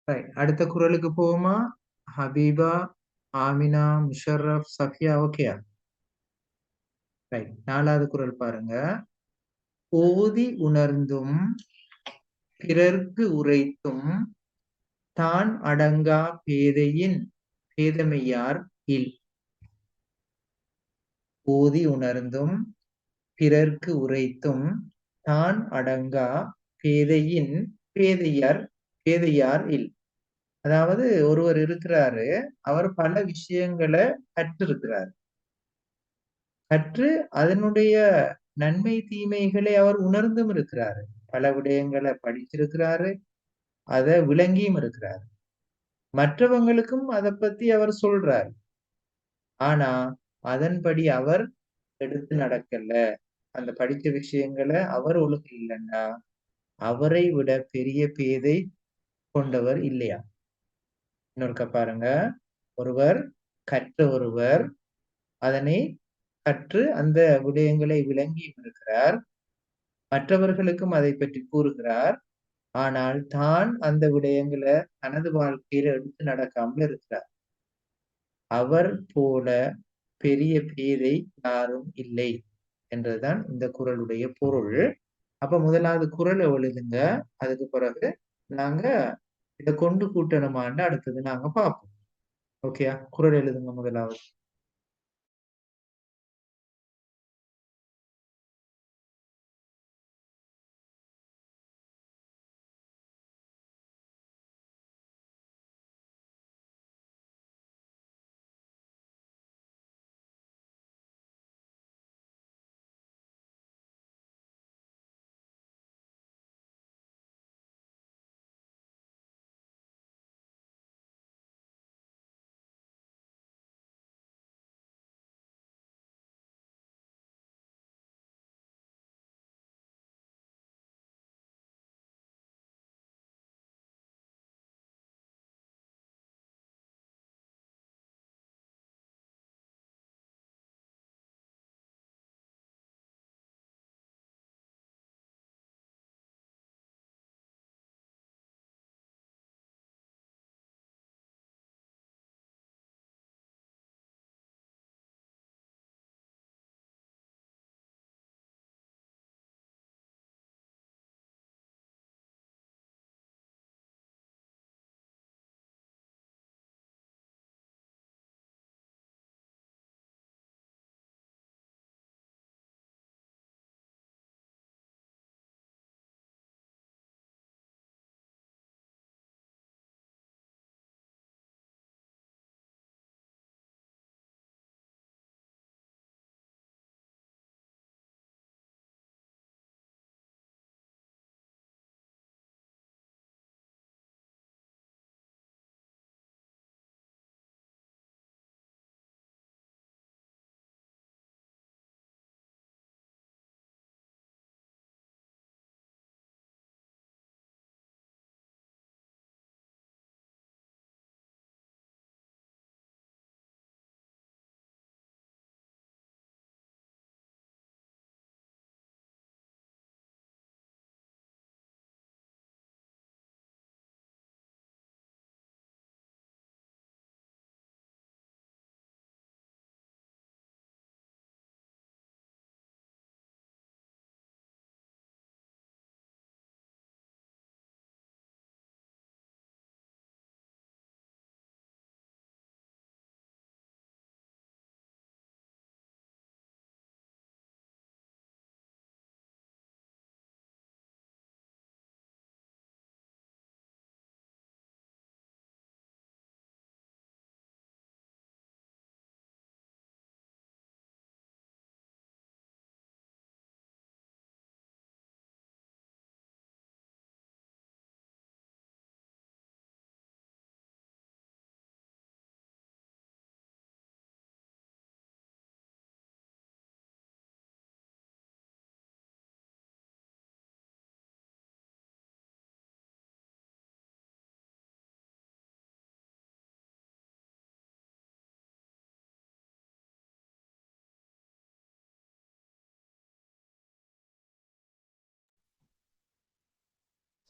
ரைட், அடுத்த குறளுக்கு போவோமா? ஹபீபா, ஆமினா, முஷர்ரப், சஃபியா, ஓகேயா? ரைட், நாலாவது குறள் பாருங்க. ஓதி உணர்ந்தும் பிறர்க்கு உரைத்தும் தான் அடங்கா பேதையின் பேதமையார் இல். ஓதி உணர்ந்தும் பிறர்க்கு உரைத்தும் தான் அடங்கா பேதையின் பேதையார் இல். அதாவது ஒருவர் இருக்கிறாரு, அவர் பல விஷயங்களை கற்றிருக்கிறார். கற்று அதனுடைய நன்மை தீமைகளை அவர் உணர்ந்தும் இருக்கிறாரு. பல விடயங்களை படிச்சிருக்கிறாரு, அதை விளங்கியும் இருக்கிறார். மற்றவங்களுக்கும் அதை பத்தி அவர் சொல்றார். ஆனா அதன்படி அவர் எடுத்து நடக்கல. அந்த படிச்ச விஷயங்களை அவர் ஒழுங்கு இல்லைன்னா அவரை விட பெரிய பேதை கொண்டவர் இல்லையா? இன்னொருக்க பாருங்க. ஒருவர் கற்ற ஒருவர் அதனை கற்று அந்த விடயங்களை விளங்கியும் இருக்கிறார், மற்றவர்களுக்கும் அதை பற்றி கூறுகிறார். ஆனால் தான் அந்த விடயங்களை தனது வாழ்க்கையில எடுத்து நடக்காமல் இருக்கிறார். அவர் போல பெரிய பேதை யாரும் இல்லை என்றுதான் இந்த குறளுடைய பொருள். அப்ப முதலாவது குறளை எழுதுங்க. அதுக்கு பிறகு நாங்க இதை கொண்டு கூட்டணுமான்னு அடுத்தது நாங்க பார்ப்போம். ஓகேயா? குறள் எழுதுங்க முதலாவது.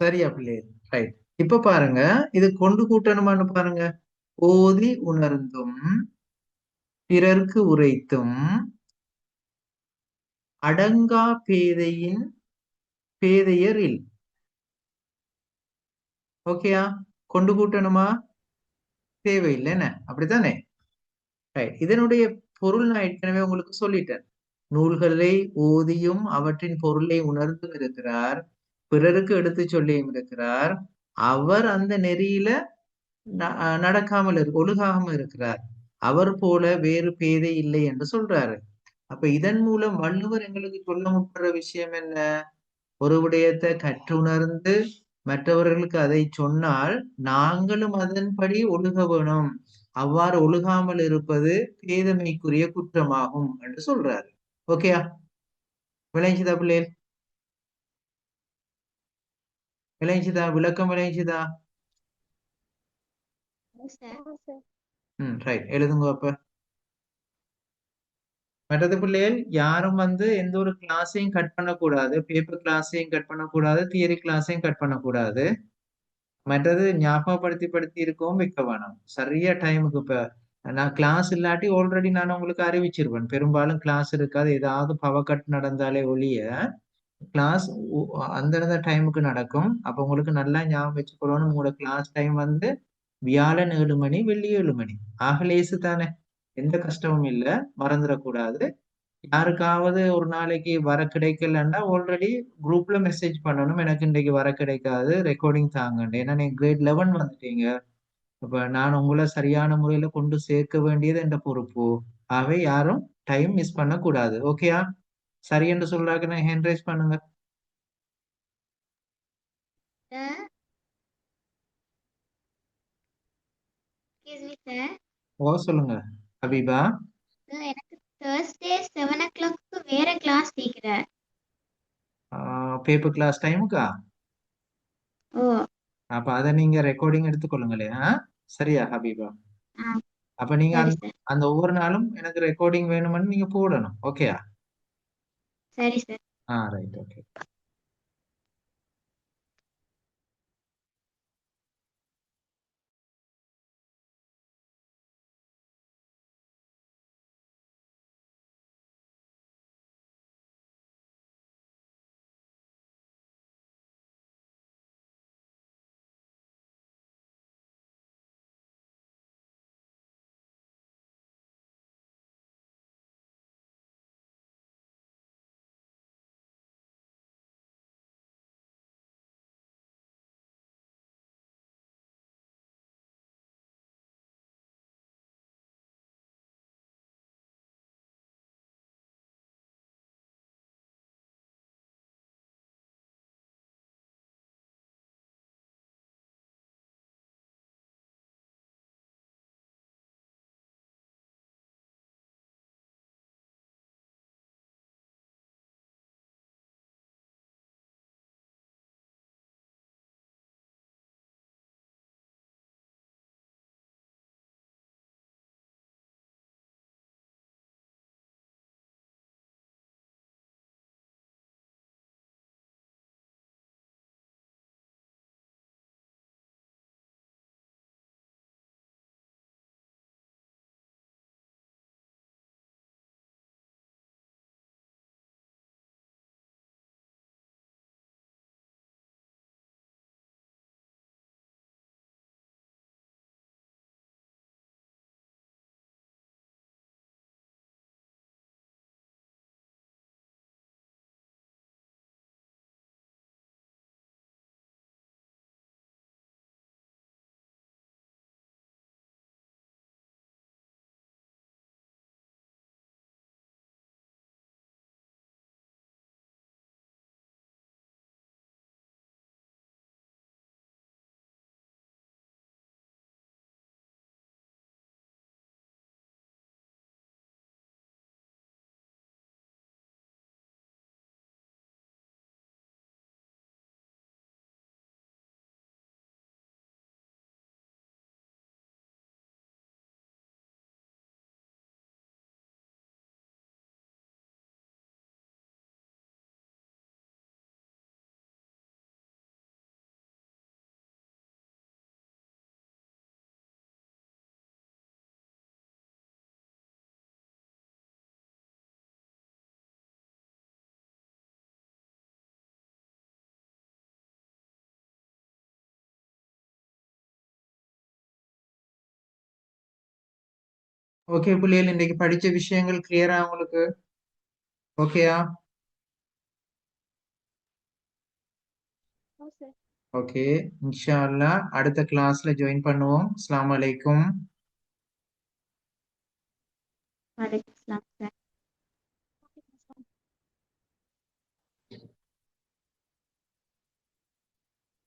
சரியா பிள்ளை? ரைட். இப்ப பாருங்க, இது கொண்டு கூட்டணுமான்னு பாருங்க. ஓதி உணர்ந்தும் பிறர்க்கு உரைத்தும் அடங்கா பேதையின் பேதையர் இல். ஓகேயா? கொண்டு கூட்டணுமா? தேவையில்லை என்ன, அப்படித்தானே? ரைட். இதனுடைய பொருள் நான் ஏற்கனவே உங்களுக்கு சொல்லிட்டேன். நூல்களை ஓதியும் அவற்றின் பொருளை உணர்ந்தும் இருக்கிறார், பிறருக்கு எடுத்து சொல்லியும் இருக்கிறார், அவர் அந்த நெறியில நடக்காமல் ஒழுகாமல் இருக்கிறார். அவர் போல வேறு பேதை இல்லை என்று சொல்றாரு. அப்ப இதன் மூலம் வள்ளுவர் எங்களுக்கு சொல்ல முற்படுற விஷயம் என்ன? ஒரு விடயத்தை கற்றுணர்ந்து மற்றவர்களுக்கு அதை சொன்னால் நாங்களும் அதன்படி ஒழுக வேணும். அவ்வாறு ஒழுகாமல் இருப்பது பேதமைக்குரிய குற்றமாகும் என்று சொல்றாரு. ஓகேயா? விளைஞ்சுதா பிள்ளைகள்? விளைஞ்சுதா? விளக்கம் விளைஞ்சுதா? ரைட். எழுதுங்க அப்ப. மற்றது பிள்ளைகள் யாரும் எந்த ஒரு கிளாஸையும் கட் பண்ணக்கூடாது. பேப்பர் கிளாஸையும் கட் பண்ணக்கூடாது, தியரி கிளாஸையும் கட் பண்ணக்கூடாது. மற்றது ஞாபகப்படுத்தி இருக்கவும் வைக்க வேணாம். சரியா டைமுக்கு. இப்ப நான் கிளாஸ் இல்லாட்டி ஆல்ரெடி நான் உங்களுக்கு அறிவிச்சிருவேன். பெரும்பாலும் கிளாஸ் இருக்காது. ஏதாவது பவர் கட் நடந்தாலே ஒழிய கிளாஸ் அந்தந்த டைமுக்கு நடக்கும். அப்ப உங்களுக்கு நல்லா ஞாபகம் வச்சுக்கொள்ளணும். உங்களோட கிளாஸ் டைம் வியாழன் 7 மணி, வெள்ளி 7 மணி. ஆக லேசு தானே, எந்த கஷ்டமும் இல்லை. மறந்துடக்கூடாது. யாருக்காவது ஒரு நாளைக்கு வர கிடைக்கலன்னா ஆல்ரெடி குரூப்ல மெசேஜ் பண்ணணும், எனக்கு இன்றைக்கு வர கிடைக்காது, ரெக்கார்டிங் தாங்க. ஏன்னா நீங்க கிரேட் 11 வந்துட்டீங்க. அப்ப நான் உங்களை சரியான முறையில கொண்டு சேர்க்க வேண்டியது என்ற பொறுப்பு. ஆகவே யாரும் டைம் மிஸ் பண்ண கூடாது. ஓகேயா? சரி என்று சொல்றாங்க, ஹேண்ட் ரைஸ் பண்ணுங்க. ஓ, சொல்லுங்க ஹபீபா. எனக்கு Thursday 7 o'clock வேற கிளாஸ் கேக்குறேன். Paper class டைமுக்கா? ஓ, அப்ப அதை நீங்க ரெக்கார்டிங் எடுத்துக்கொள்ளுங்களே. சரியா ஹபீபா? ஆ, அப்ப நீங்க சரி சார். அந்த ஒவ்வொரு நாளும் எனக்கு ரெக்கார்டிங் வேணும்னு நீங்க போடணும். ஓகேயா? சரி சார். ரைட். ஓகே. ஓகே பிள்ளைகள், இன்னைக்கு படிச்ச விஷயங்கள் கிளியரா உங்களுக்கு? ஓகேயா? ஓ சார். ஓகே, இன்ஷா அல்லாஹ் அடுத்த கிளாஸ்ல ஜாயின் பண்ணுவோம். அஸ்ஸலாமு அலைக்கும். வலைக்கம் சார்.